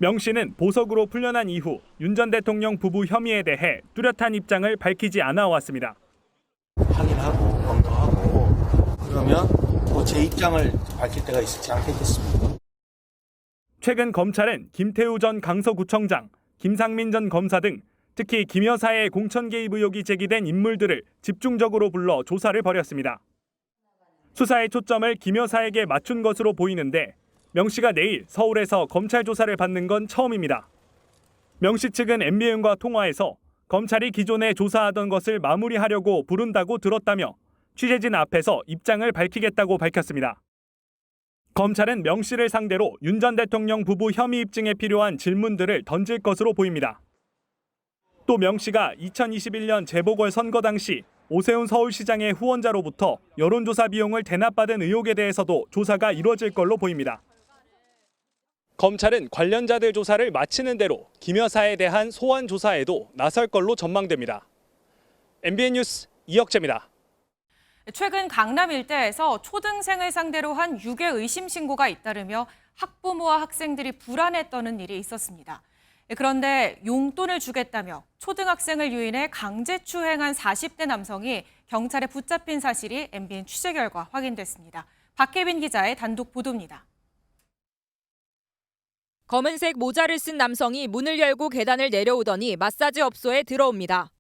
[SPEAKER 16] 명 씨는 보석으로 풀려난 이후 윤 전 대통령 부부 혐의에 대해 뚜렷한 입장을 밝히지 않아 왔습니다.
[SPEAKER 17] 확인하고 검토하고 그러면 또 제 입장을 밝힐 때가 있지 않겠습니까?
[SPEAKER 16] 최근 검찰은 김태우 전 강서구청장, 김상민 전 검사 등 특히 김 여사의 공천 개입 의혹이 제기된 인물들을 집중적으로 불러 조사를 벌였습니다. 수사의 초점을 김 여사에게 맞춘 것으로 보이는데 명 씨가 내일 서울에서 검찰 조사를 받는 건 처음입니다. 명 씨 측은 MBN과 통화에서 검찰이 기존에 조사하던 것을 마무리하려고 부른다고 들었다며 취재진 앞에서 입장을 밝히겠다고 밝혔습니다. 검찰은 명 씨를 상대로 윤 전 대통령 부부 혐의 입증에 필요한 질문들을 던질 것으로 보입니다. 또 명 씨가 2021년 재보궐선거 당시 오세훈 서울시장의 후원자로부터 여론조사 비용을 대납받은 의혹에 대해서도 조사가 이루어질 걸로 보입니다. 검찰은 관련자들 조사를 마치는 대로 김 여사에 대한 소환 조사에도 나설 걸로 전망됩니다. MBN 뉴스 이혁재입니다.
[SPEAKER 12] 최근 강남 일대에서 초등생을 상대로 한 유괴 의심 신고가 잇따르며 학부모와 학생들이 불안에 떠는 일이 있었습니다. 그런데 용돈을 주겠다며 초등학생을 유인해 강제추행한 40대 남성이 경찰에 붙잡힌 사실이 MBN 취재 결과 확인됐습니다. 박혜빈 기자의 단독 보도입니다.
[SPEAKER 4] 검은색 모자를 쓴 남성이 문을 열고 계단을 내려오더니 마사지 업소에 들어옵니다.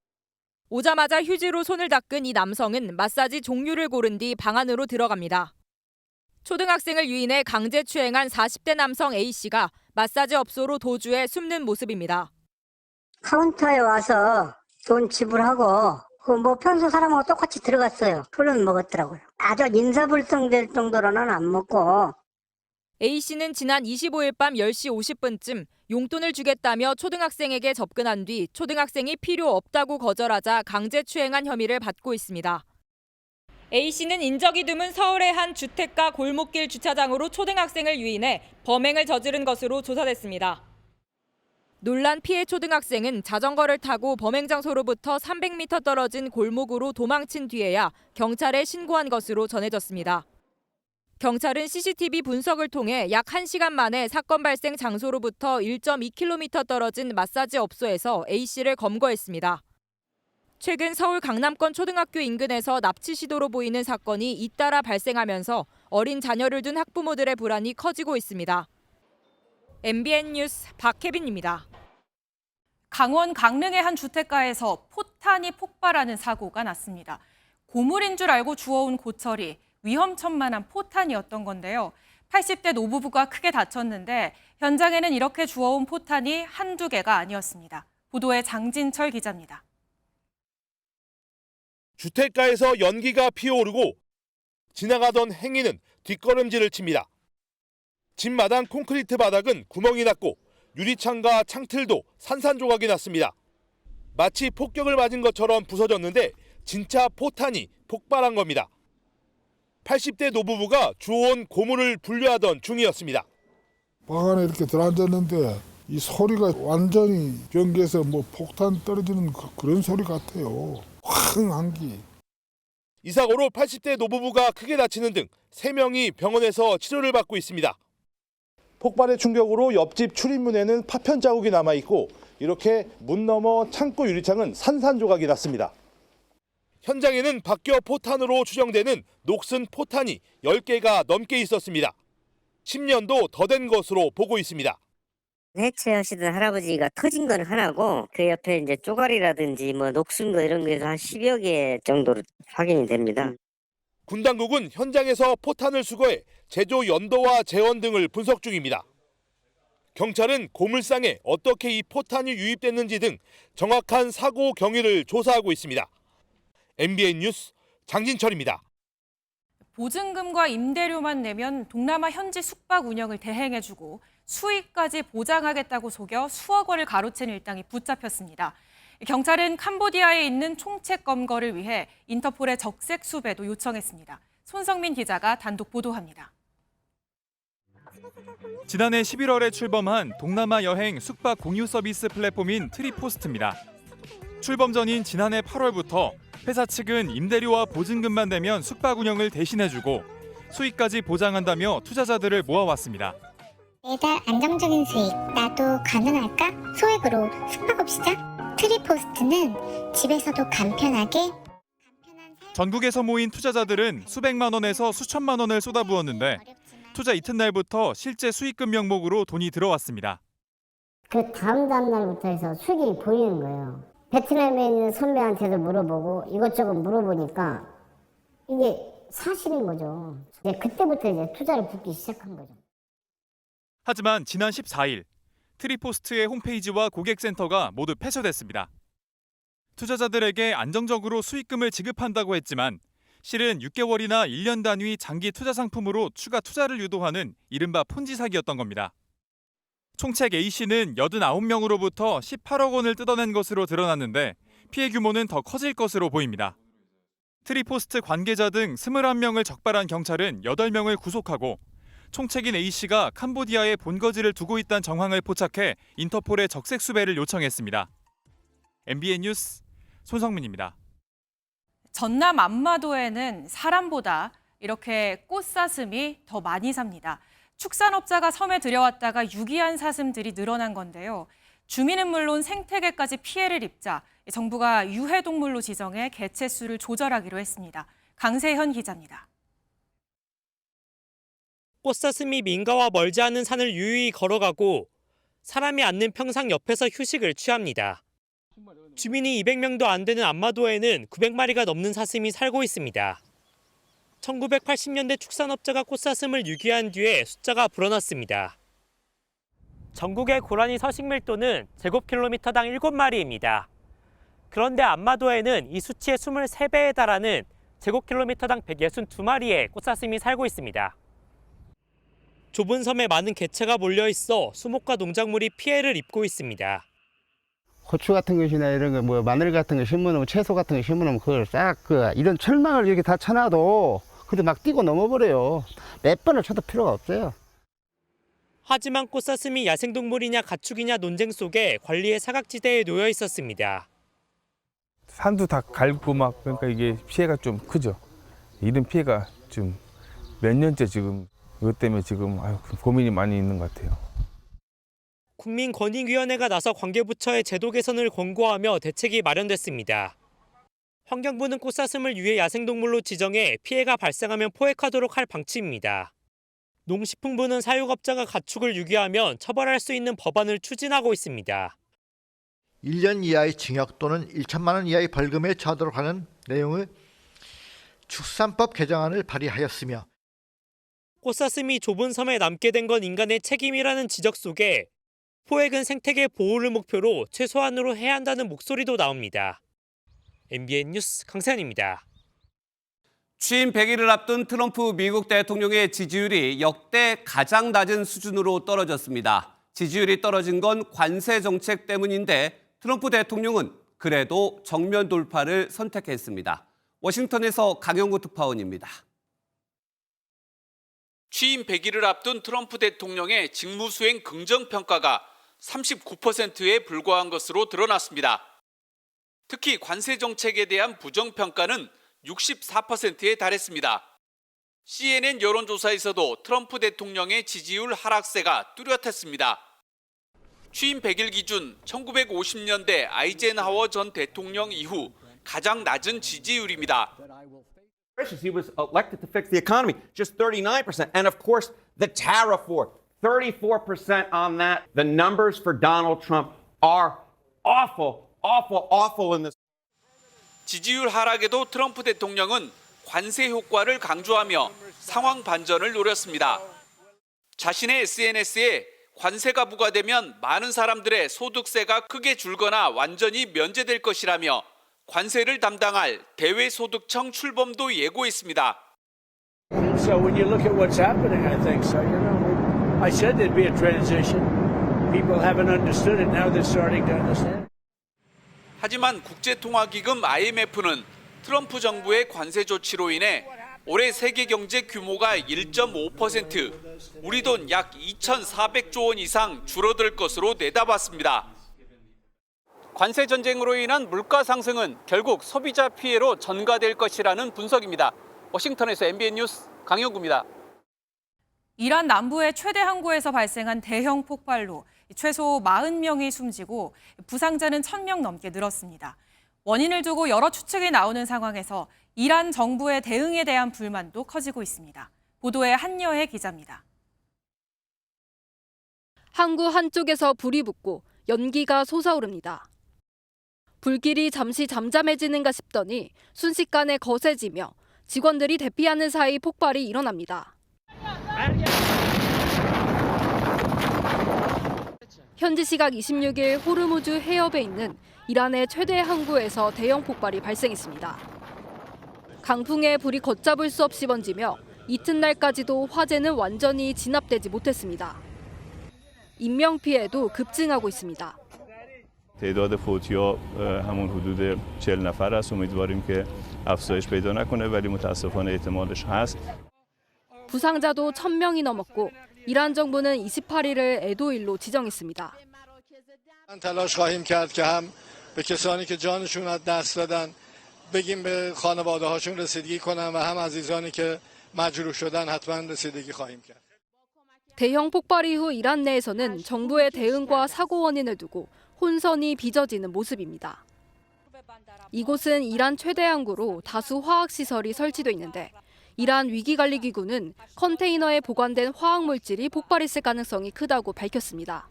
[SPEAKER 4] 오자마자 휴지로 손을 닦은 이 남성은 마사지 종류를 고른 뒤 방 안으로 들어갑니다. 초등학생을 유인해 강제추행한 40대 남성 A씨가 마사지 업소로 도주해 숨는 모습입니다.
[SPEAKER 5] 카운터에 와서 돈 지불하고 평소 사람하고 똑같이 들어갔어요. 술은 먹었더라고요. 아주 인사불성될 정도로는 안 먹고.
[SPEAKER 4] A씨는 지난 25일 밤 10시 50분쯤 용돈을 주겠다며 초등학생에게 접근한 뒤 초등학생이 필요 없다고 거절하자 강제추행한 혐의를 받고 있습니다. A씨는 인적이 드문 서울의 한 주택가 골목길 주차장으로 초등학생을 유인해 범행을 저지른 것으로 조사됐습니다. 논란 피해 초등학생은 자전거를 타고 범행 장소로부터 300m 떨어진 골목으로 도망친 뒤에야 경찰에 신고한 것으로 전해졌습니다. 경찰은 CCTV 분석을 통해 약 1시간 만에 사건 발생 장소로부터 1.2km 떨어진 마사지 업소에서 A씨를 검거했습니다. 최근 서울 강남권 초등학교 인근에서 납치 시도로 보이는 사건이 잇따라 발생하면서 어린 자녀를 둔 학부모들의 불안이 커지고 있습니다. MBN 뉴스 박혜빈입니다.
[SPEAKER 12] 강원 강릉의 한 주택가에서 포탄이 폭발하는 사고가 났습니다. 고물인 줄 알고 주워온 고철이 위험천만한 포탄이었던 건데요. 80대 노부부가 크게 다쳤는데 현장에는 이렇게 주워온 포탄이 한두 개가 아니었습니다. 보도에 장진철 기자입니다.
[SPEAKER 18] 주택가에서 연기가 피어오르고 지나가던 행인은 뒷걸음질을 칩니다. 집 마당 콘크리트 바닥은 구멍이 났고 유리창과 창틀도 산산조각이 났습니다. 마치 폭격을 맞은 것처럼 부서졌는데 진짜 포탄이 폭발한 겁니다. 80대 노부부가 주워온 고물을 분류하던 중이었습니다.
[SPEAKER 19] 방 안에 이렇게 들어앉았는데 이 소리가 완전히 변기에서 폭탄 떨어지는 그런 소리 같아요. 황한 기.
[SPEAKER 18] 이 사고로 80대 노부부가 크게 다치는 등 3명이 병원에서 치료를 받고 있습니다. 폭발의 충격으로 옆집 출입문에는 파편 자국이 남아있고 이렇게 문 너머 창고 유리창은 산산조각이 났습니다. 현장에는 박겨 포탄으로 추정되는 녹슨 포탄이 10개가 넘게 있었습니다. 10년도 더 된 것으로 보고 있습니다.
[SPEAKER 5] 해체하시던 할아버지가 터진 건 하나고 그 옆에 이제 쪼가리라든지 녹슨 거 이런 거에서 한 10여 개 정도로 확인이 됩니다.
[SPEAKER 18] 군 당국은 현장에서 포탄을 수거해 제조 연도와 재원 등을 분석 중입니다. 경찰은 고물상에 어떻게 이 포탄이 유입됐는지 등 정확한 사고 경위를 조사하고 있습니다. MBN 뉴스 장진철입니다.
[SPEAKER 12] 보증금과 임대료만 내면 동남아 현지 숙박 운영을 대행해주고 수익까지 보장하겠다고 속여 수억 원을 가로챈 일당이 붙잡혔습니다. 경찰은 캄보디아에 있는 총책 검거를 위해 인터폴의 적색 수배도 요청했습니다. 손성민 기자가 단독 보도합니다.
[SPEAKER 16] 지난해 11월에 출범한 동남아 여행 숙박 공유 서비스 플랫폼인 트립호스트입니다. 출범 전인 지난해 8월부터 회사 측은 임대료와 보증금만 내면 숙박 운영을 대신해주고 수익까지 보장한다며 투자자들을 모아왔습니다.
[SPEAKER 21] 매달 안정적인 수익, 나도 가능할까? 소액으로 숙박업시장? 트립호스트는 집에서도 간편하게.
[SPEAKER 16] 전국에서 모인 투자자들은 수백만 원에서 수천만 원을 쏟아부었는데 투자 이튿날부터 실제 수익금 명목으로 돈이 들어왔습니다.
[SPEAKER 26] 그 다음 날부터 해서 수익이 보이는 거예요. 베트남에 있는 선배한테도 물어보고 이것저것 물어보니까 이게 사실인 거죠. 이제 그때부터 이제 투자를 붓기 시작한 거죠.
[SPEAKER 16] 하지만 지난 14일 트립호스트의 홈페이지와 고객센터가 모두 폐쇄됐습니다. 투자자들에게 안정적으로 수익금을 지급한다고 했지만
[SPEAKER 3] 실은 6개월이나 1년 단위 장기 투자 상품으로 추가 투자를 유도하는 이른바 폰지 사기였던 겁니다. 총책 A씨는 89명으로부터 18억 원을 뜯어낸 것으로 드러났는데 피해 규모는 더 커질 것으로 보입니다. 트리포스트 관계자 등 21명을 적발한 경찰은 8명을 구속하고 총책인 A씨가 캄보디아에 본거지를 두고 있다는 정황을 포착해 인터폴에 적색 수배를 요청했습니다. MBN 뉴스 손성민입니다.
[SPEAKER 12] 전남 안마도에는 사람보다 이렇게 꽃사슴이 더 많이 삽니다. 축산업자가 섬에 들여왔다가 유기한 사슴들이 늘어난 건데요. 주민은 물론 생태계까지 피해를 입자 정부가 유해동물로 지정해 개체수를 조절하기로 했습니다. 강세현 기자입니다.
[SPEAKER 6] 꽃사슴이 민가와 멀지 않은 산을 유유히 걸어가고 사람이 앉는 평상 옆에서 휴식을 취합니다. 주민이 200명도 안 되는 안마도에는 900마리가 넘는 사슴이 살고 있습니다. 1980년대 축산업자가 꽃사슴을 유기한 뒤에 숫자가 불어났습니다. 전국의 고라니 서식 밀도는 제곱킬로미터당 7마리입니다. 그런데 안마도에는 이 수치의 23배에 달하는 제곱킬로미터당 162마리의 꽃사슴이 살고 있습니다. 좁은 섬에 많은 개체가 몰려있어 수목과 농작물이 피해를 입고 있습니다.
[SPEAKER 7] 고추 같은 것이나 이런 거, 뭐 마늘 같은 거 심으면, 채소 같은 거 심으면 그걸 싹 이런 철망을 이렇게 다 쳐놔도 근데 막 뛰고 넘어버려요. 몇 번을 쳐도 필요가 없어요.
[SPEAKER 6] 하지만 꽃사슴이 야생동물이냐 가축이냐 논쟁 속에 관리의 사각지대에 놓여 있었습니다.
[SPEAKER 11] 산도 다 갈고 막 그러니까 이게 피해가 좀 크죠. 이런 피해가 좀 몇 년째 지금 이것 때문에 지금 고민이 많이 있는 것 같아요.
[SPEAKER 6] 국민권익위원회가 나서 관계부처의 제도 개선을 권고하며 대책이 마련됐습니다. 환경부는 꽃사슴을 유해 야생동물로 지정해 피해가 발생하면 포획하도록 할 방침입니다. 농식품부는 사육업자가 가축을 유기하면 처벌할 수 있는 법안을 추진하고 있습니다.
[SPEAKER 24] 1년 이하의 징역 또는 1천만 원 이하의 벌금에 처하도록 하는 내용의 축산법 개정안을 발의하였으며
[SPEAKER 6] 꽃사슴이 좁은 섬에 남게 된 건 인간의 책임이라는 지적 속에 포획은 생태계 보호를 목표로 최소한으로 해야 한다는 목소리도 나옵니다. MBN 뉴스 강세현입니다.
[SPEAKER 2] 취임 100일을 앞둔 트럼프 미국 대통령의 지지율이 역대 가장 낮은 수준으로 떨어졌습니다. 지지율이 떨어진 건 관세 정책 때문인데 트럼프 대통령은 그래도 정면 돌파를 선택했습니다. 워싱턴에서 강영구 특파원입니다.
[SPEAKER 25] 취임 100일을 앞둔 트럼프 대통령의 직무수행 긍정평가가 39%에 불과한 것으로 드러났습니다. 특히 관세 정책에 대한 부정평가는 64%에 달했습니다. CNN 여론조사에서도 트럼프 대통령의 지지율 하락세가 뚜렷했습니다. 취임 100일 기준 1950년대 아이젠하워 전 대통령 이후 가장 낮은 지지율입니다.
[SPEAKER 27] He was elected to fix the economy, just 39%. And of course, the tariff war, 34% on that. The numbers for Donald Trump are awful in this.
[SPEAKER 25] 지지율 하락에도 트럼프 대통령은 관세 효과를 강조하며 상황 반전을 노렸습니다. 자신의 SNS에 관세가 부과되면 많은 사람들의 소득세가 크게 줄거나 완전히 면제될 것이라며 관세를 담당할 대외소득청 출범도 예고했습니다.
[SPEAKER 28] So when you look at what's happening, I think so. You know, I said there'd be a transition. People haven't understood it. Now they're starting to understand.
[SPEAKER 25] 하지만 국제통화기금 IMF는 트럼프 정부의 관세 조치로 인해 올해 세계 경제 규모가 1.5%, 우리 돈 약 2,400조 원 이상 줄어들 것으로 내다봤습니다. 관세 전쟁으로 인한 물가 상승은 결국 소비자 피해로 전가될 것이라는 분석입니다. 워싱턴에서 MBN 뉴스 강영구입니다.
[SPEAKER 12] 이란 남부의 최대 항구에서 발생한 대형 폭발로 최소 40명이 숨지고 부상자는 1,000명 넘게 늘었습니다. 원인을 두고 여러 추측이 나오는 상황에서 이란 정부의 대응에 대한 불만도 커지고 있습니다. 보도에 한여혜 기자입니다.
[SPEAKER 4] 항구 한쪽에서 불이 붙고 연기가 솟아오릅니다. 불길이 잠시 잠잠해지는가 싶더니 순식간에 거세지며 직원들이 대피하는 사이 폭발이 일어납니다. 현지 시각 26일 호르무즈 해협에 있는 이란의 최대 항구에서 대형 폭발이 발생했습니다. 강풍에 불이 걷잡을 수 없이 번지며 이튿날까지도 화재는 완전히 진압되지 못했습니다. 인명피해도 급증하고 있습니다.
[SPEAKER 1] تعداد فوتی‌ها همون حدود 40 نفر است. امیدواریم که افزایش پیدا نکنه ولی متاسفانه احتمالش هست.
[SPEAKER 4] 부상자도 1,000명이 넘었고 이란 정부는 28일을 애도일로 지정했습니다.
[SPEAKER 9] تلاش خواهیم کرد که هم به کسانی که جانشون از دست دادن بگیم به خانواده‌هاشون رسیدگی کنن و هم عزیزانی که مجروح شدن حتما رسیدگی خواهیم کرد.
[SPEAKER 4] 대형 폭발 이후 이란 내에서는 정부의 대응과 사고 원인을 두고 혼선이 빚어지는 모습입니다. 이곳은 이란 최대 항구로 다수 화학시설이 설치돼 있는데 이란 위기관리기구는 컨테이너에 보관된 화학물질이 폭발했을 가능성이 크다고 밝혔습니다.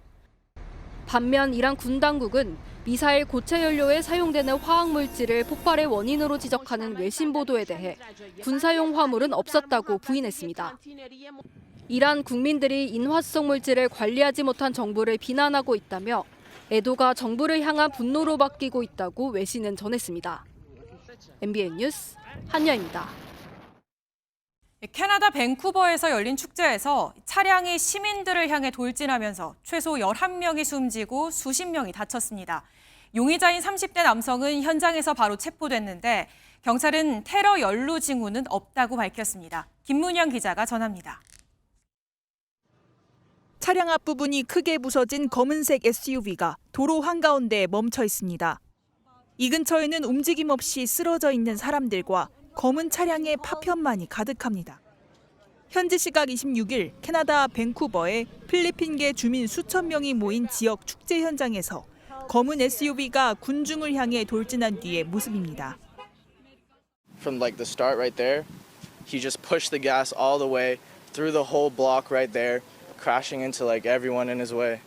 [SPEAKER 4] 반면 이란 군 당국은 미사일 고체 연료에 사용되는 화학물질을 폭발의 원인으로 지적하는 외신 보도에 대해 군사용 화물은 없었다고 부인했습니다. 이란 국민들이 인화성 물질을 관리하지 못한 정부를 비난하고 있다며 애도가 정부를 향한 분노로 바뀌고 있다고 외신은 전했습니다. MBN 뉴스 한여입니다.
[SPEAKER 12] 캐나다 밴쿠버에서 열린 축제에서 차량이 시민들을 향해 돌진하면서 최소 11명이 숨지고 수십 명이 다쳤습니다. 용의자인 30대 남성은 현장에서 바로 체포됐는데 경찰은 테러 연루 징후는 없다고 밝혔습니다. 김문영 기자가 전합니다.
[SPEAKER 10] 차량 앞부분이 크게 부서진 검은색 SUV가 도로 한가운데에 멈춰 있습니다. 이 근처에는 움직임 없이 쓰러져 있는 사람들과 검은 차량의 파편만이 가득합니다. 현지 시각 26일 캐나다 밴쿠버에 필리핀계 주민 수천 명이 모인 지역 축제 현장에서 검은 SUV가 군중을 향해 돌진한 뒤의 모습입니다.
[SPEAKER 13] From like the start right there, he just pushed the gas all the way through the whole block right there, crashing into like everyone in his way.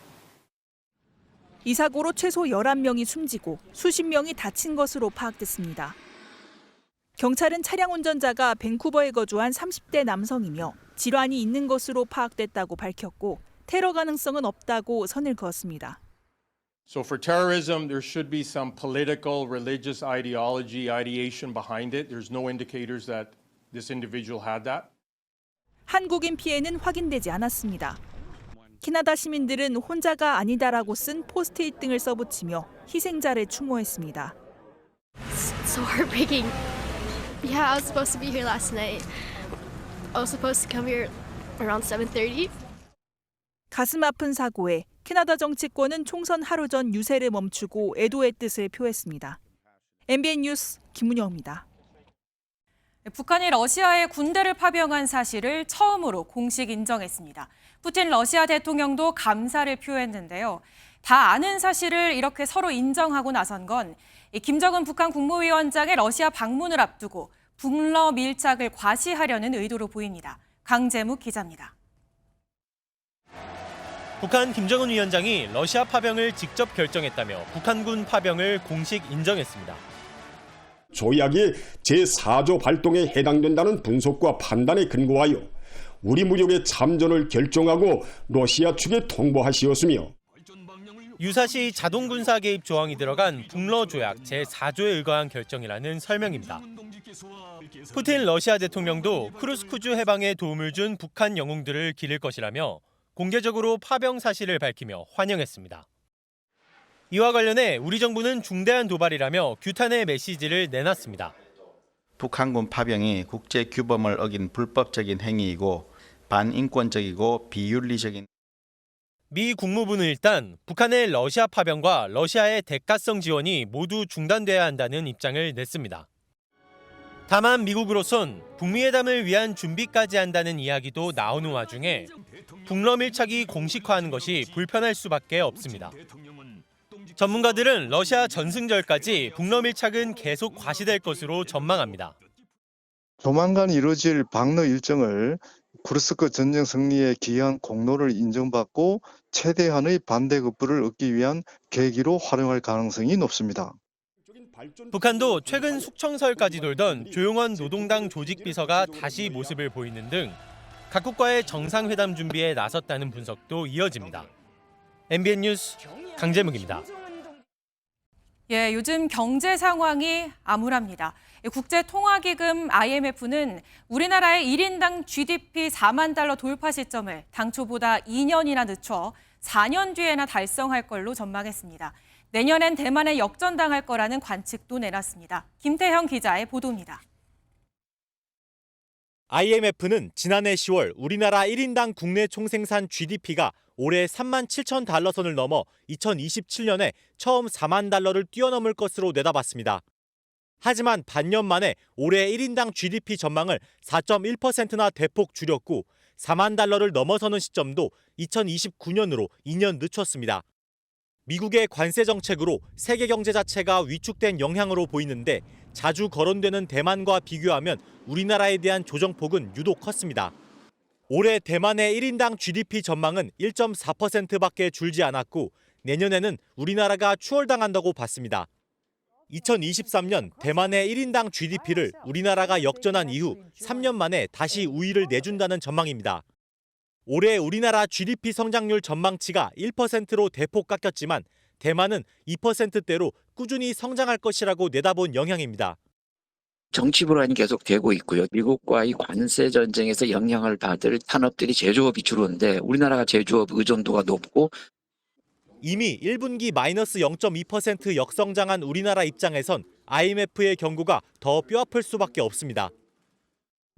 [SPEAKER 10] 이 사고로 최소 11명이 숨지고 수십 명이 다친 것으로 파악됐습니다. 경찰은 차량 운전자가 밴쿠버에 거주한 30대 남성이며 질환이 있는 것으로 파악됐다고 밝혔고 테러 가능성은 없다고 선을 그었습니다.
[SPEAKER 15] So for terrorism, there should be some political, religious ideation behind it. There's no indicators that this individual had that.
[SPEAKER 10] 한국인 피해는 확인되지 않았습니다. 캐나다 시민들은 혼자가 아니다라고 쓴 포스트잇 등을 써붙이며 희생자를 추모했습니다.
[SPEAKER 20] So heartbreaking. Yeah, I was supposed to be here last night. I was supposed to come here around 7:30.
[SPEAKER 10] 가슴 아픈 사고에 캐나다 정치권은 총선 하루 전 유세를 멈추고 애도의 뜻을 표했습니다. MBN 뉴스 김문영입니다.
[SPEAKER 12] 북한이 러시아에 군대를 파병한 사실을 처음으로 공식 인정했습니다. 푸틴 러시아 대통령도 감사를 표했는데요. 다 아는 사실을 이렇게 서로 인정하고 나선 건 김정은 북한 국무위원장의 러시아 방문을 앞두고 북러 밀착을 과시하려는 의도로 보입니다. 강재묵 기자입니다.
[SPEAKER 6] 북한 김정은 위원장이 러시아 파병을 직접 결정했다며 북한군 파병을 공식 인정했습니다.
[SPEAKER 22] 조약이 제4조 발동에 해당된다는 분석과 판단에 근거하여 우리 무력의 참전을 결정하고 러시아 측에 통보하시었으며
[SPEAKER 6] 유사시 자동군사 개입 조항이 들어간 북러 조약 제4조에 의거한 결정이라는 설명입니다. 푸틴 러시아 대통령도 크루스쿠즈 해방에 도움을 준 북한 영웅들을 기릴 것이라며 공개적으로 파병 사실을 밝히며 환영했습니다. 이와 관련해 우리 정부는 중대한 도발이라며 규탄의 메시지를 내놨습니다.
[SPEAKER 23] 북한군 파병이 국제 규범을 어긴 불법적인 행위이고 반인권적이고 비윤리적인.
[SPEAKER 6] 미 국무부는 일단 북한의 러시아 파병과 러시아의 대가성 지원이 모두 중단돼야 한다는 입장을 냈습니다. 다만 미국으로선 북미회담을 위한 준비까지 한다는 이야기도 나오는 와중에 북러 밀착이 공식화하는 것이 불편할 수밖에 없습니다. 전문가들은 러시아 전승절까지 북러 밀착은 계속 과시될 것으로 전망합니다.
[SPEAKER 29] 조만간 이루어질 방러 일정을 쿠르스크 전쟁 승리에 기여한 공로를 인정받고 최대한의 반대급부를 얻기 위한 계기로 활용할 가능성이 높습니다.
[SPEAKER 6] 북한도 최근 숙청설까지 돌던 조용원 노동당 조직비서가 다시 모습을 보이는 등 각국과의 정상회담 준비에 나섰다는 분석도 이어집니다. MBN 뉴스 강재묵입니다.
[SPEAKER 12] 예, 요즘 경제 상황이 암울합니다. 국제통화기금 IMF는 우리나라의 1인당 GDP 4만 달러 돌파 시점을 당초보다 2년이나 늦춰 4년 뒤에나 달성할 걸로 전망했습니다. 내년엔 대만에 역전당할 거라는 관측도 내놨습니다. 김태형 기자의 보도입니다.
[SPEAKER 6] IMF는 지난해 10월 우리나라 1인당 국내 총생산 GDP가 올해 3만 7천 달러 선을 넘어 2027년에 처음 4만 달러를 뛰어넘을 것으로 내다봤습니다. 하지만 반년 만에 올해 1인당 GDP 전망을 4.1%나 대폭 줄였고 4만 달러를 넘어서는 시점도 2029년으로 2년 늦췄습니다. 미국의 관세 정책으로 세계 경제 자체가 위축된 영향으로 보이는데 자주 거론되는 대만과 비교하면 우리나라에 대한 조정폭은 유독 컸습니다. 올해 대만의 1인당 GDP 전망은 1.4%밖에 줄지 않았고 내년에는 우리나라가 추월당한다고 봤습니다. 2023년 대만의 1인당 GDP를 우리나라가 역전한 이후 3년 만에 다시 우위를 내준다는 전망입니다. 올해 우리나라 GDP 성장률 전망치가 1%로 대폭 깎였지만 대만은 2%대로 꾸준히 성장할 것이라고 내다본 영향입니다.
[SPEAKER 5] 정치 불안이 계속되고 있고요. 미국과의 관세 전쟁에서 영향을 받을 산업들이 제조업이 주로인데 우리나라가 제조업 의존도가 높고
[SPEAKER 6] 이미 1분기 마이너스 0.2% 역성장한 우리나라 입장에선 IMF의 경고가 더 뼈아플 수밖에 없습니다.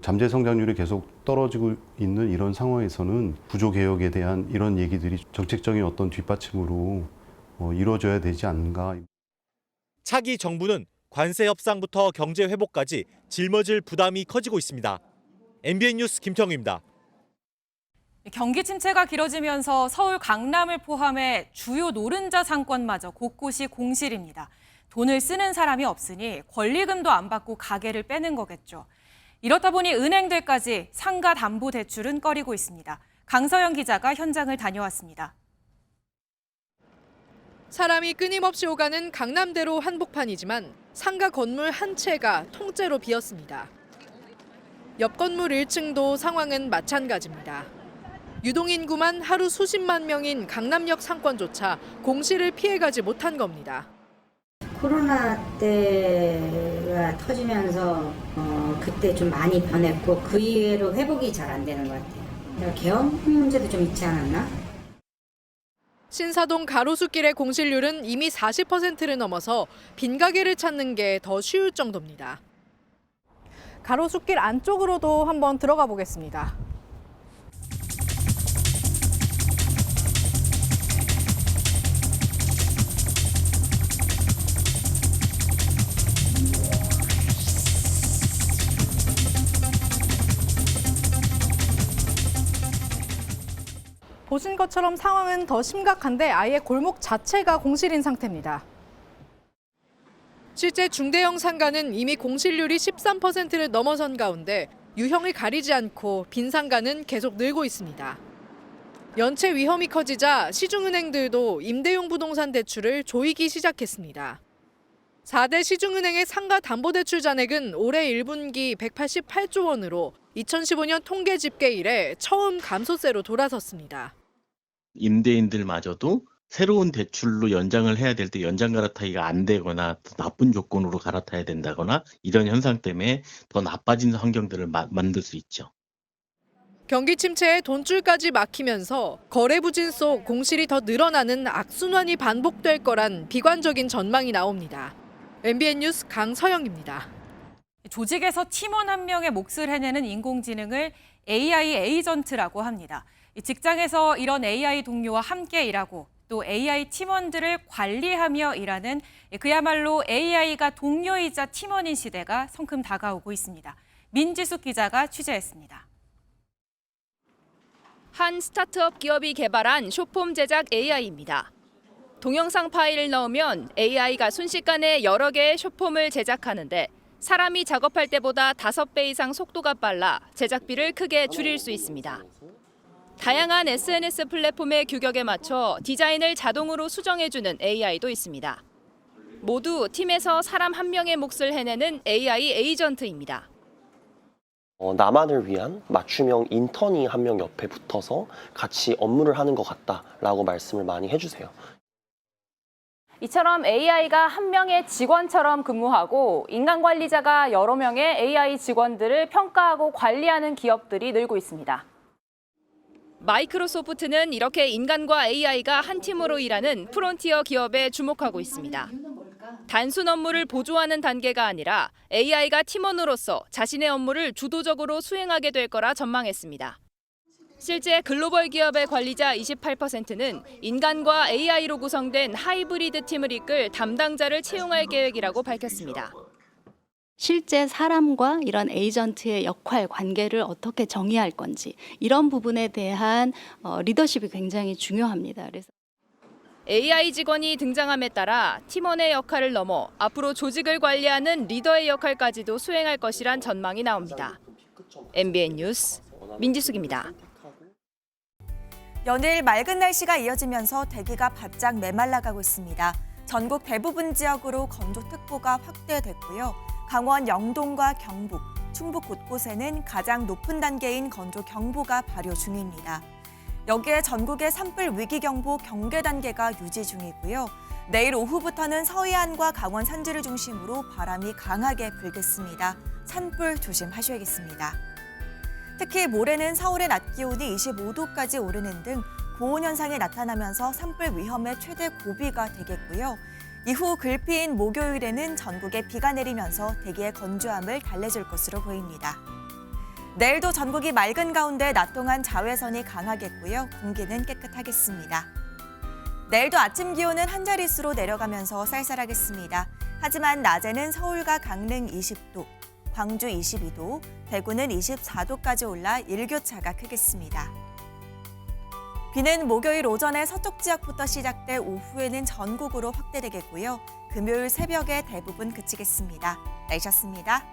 [SPEAKER 8] 잠재 성장률이 계속 떨어지고 있는 이런 상황에서는 구조개혁에 대한 이런 얘기들이 정책적인 어떤 뒷받침으로 이루어져야 되지 않는가.
[SPEAKER 6] 차기 정부는 관세 협상부터 경제 회복까지 짊어질 부담이 커지고 있습니다. MBN 뉴스 김태형입니다.
[SPEAKER 12] 경기 침체가 길어지면서 서울 강남을 포함해 주요 노른자 상권마저 곳곳이 공실입니다. 돈을 쓰는 사람이 없으니 권리금도 안 받고 가게를 빼는 거겠죠. 이렇다 보니 은행들까지 상가 담보 대출은 꺼리고 있습니다. 강서영 기자가 현장을 다녀왔습니다.
[SPEAKER 14] 사람이 끊임없이 오가는 강남대로 한복판이지만 상가 건물 한 채가 통째로 비었습니다. 옆 건물 1층도 상황은 마찬가지입니다. 유동인구만 하루 수십만 명인 강남역 상권조차 공실을 피해가지 못한 겁니다.
[SPEAKER 16] 코로나 때가 터지면서 그때 좀 많이 변했고 그 이후로 회복이 잘 안 되는 것 같아요. 계엄 문제도 좀 있지 않았나?
[SPEAKER 14] 신사동 가로수길의 공실률은 이미 40%를 넘어서 빈 가게를 찾는 게 더 쉬울 정도입니다. 가로수길 안쪽으로도 한번 들어가 보겠습니다. 보신 것처럼 상황은 더 심각한데 아예 골목 자체가 공실인 상태입니다. 실제 중대형 상가는 이미 공실률이 13%를 넘어선 가운데 유형을 가리지 않고 빈 상가는 계속 늘고 있습니다. 연체 위험이 커지자 시중은행들도 임대용 부동산 대출을 조이기 시작했습니다. 4대 시중은행의 상가 담보대출 잔액은 올해 1분기 188조 원으로 2015년 통계 집계 이래 처음 감소세로 돌아섰습니다.
[SPEAKER 17] 임대인들마저도 새로운 대출로 연장을 해야 될 때 연장 갈아타기가 안 되거나 더 나쁜 조건으로 갈아타야 된다거나 이런 현상 때문에 더 나빠진 환경들을 만들 수 있죠.
[SPEAKER 14] 경기 침체에 돈줄까지 막히면서 거래 부진 속 공실이 더 늘어나는 악순환이 반복될 거란 비관적인 전망이 나옵니다. MBN 뉴스 강서영입니다.
[SPEAKER 12] 조직에서 팀원 한 명의 몫을 해내는 인공지능을 AI 에이전트라고 합니다. 직장에서 이런 AI 동료와 함께 일하고 또 AI 팀원들을 관리하며 일하는 그야말로 AI가 동료이자 팀원인 시대가 성큼 다가오고 있습니다. 민지숙 기자가 취재했습니다.
[SPEAKER 4] 한 스타트업 기업이 개발한 숏폼 제작 AI입니다. 동영상 파일을 넣으면 AI가 순식간에 여러 개의 숏폼을 제작하는데 사람이 작업할 때보다 5배 이상 속도가 빨라 제작비를 크게 줄일 수 있습니다. 다양한 SNS 플랫폼의 규격에 맞춰 디자인을 자동으로 수정해주는 AI도 있습니다. 모두 팀에서 사람 한 명의 몫을 해내는 AI 에이전트입니다.
[SPEAKER 18] 나만을 위한 맞춤형 인턴이 한 명 옆에 붙어서 같이 업무를 하는 것 같다라고 말씀을 많이 해주세요.
[SPEAKER 2] 이처럼 AI가 한 명의 직원처럼 근무하고 인간 관리자가 여러 명의 AI 직원들을 평가하고 관리하는 기업들이 늘고 있습니다.
[SPEAKER 4] 마이크로소프트는 이렇게 인간과 AI가 한 팀으로 일하는 프론티어 기업에 주목하고 있습니다. 단순 업무를 보조하는 단계가 아니라 AI가 팀원으로서 자신의 업무를 주도적으로 수행하게 될 거라 전망했습니다. 실제 글로벌 기업의 관리자 28%는 인간과 AI로 구성된 하이브리드 팀을 이끌 담당자를 채용할 계획이라고 밝혔습니다.
[SPEAKER 3] 실제 사람과 이런 에이전트의 역할, 관계를 어떻게 정의할 건지 이런 부분에 대한 리더십이 굉장히 중요합니다. 그래서
[SPEAKER 4] AI 직원이 등장함에 따라 팀원의 역할을 넘어 앞으로 조직을 관리하는 리더의 역할까지도 수행할 것이란 전망이 나옵니다. MBN 뉴스 민지숙입니다.
[SPEAKER 7] 연일 맑은 날씨가 이어지면서 대기가 바짝 메말라가고 있습니다. 전국 대부분 지역으로 건조특보가 확대됐고요. 강원 영동과 경북, 충북 곳곳에는 가장 높은 단계인 건조경보가 발효 중입니다. 여기에 전국의 산불 위기경보 경계 단계가 유지 중이고요. 내일 오후부터는 서해안과 강원 산지를 중심으로 바람이 강하게 불겠습니다. 산불 조심하셔야겠습니다. 특히 모레는 서울의 낮 기온이 25도까지 오르는 등 고온 현상이 나타나면서 산불 위험의 최대 고비가 되겠고요. 이후 글피인 목요일에는 전국에 비가 내리면서 대기의 건조함을 달래줄 것으로 보입니다. 내일도 전국이 맑은 가운데 낮 동안 자외선이 강하겠고요. 공기는 깨끗하겠습니다. 내일도 아침 기온은 한 자릿수로 내려가면서 쌀쌀하겠습니다. 하지만 낮에는 서울과 강릉 20도, 광주 22도, 대구는 24도까지 올라 일교차가 크겠습니다. 비는 목요일 오전에 서쪽 지역부터 시작돼 오후에는 전국으로 확대되겠고요. 금요일 새벽에 대부분 그치겠습니다. 날씨였습니다.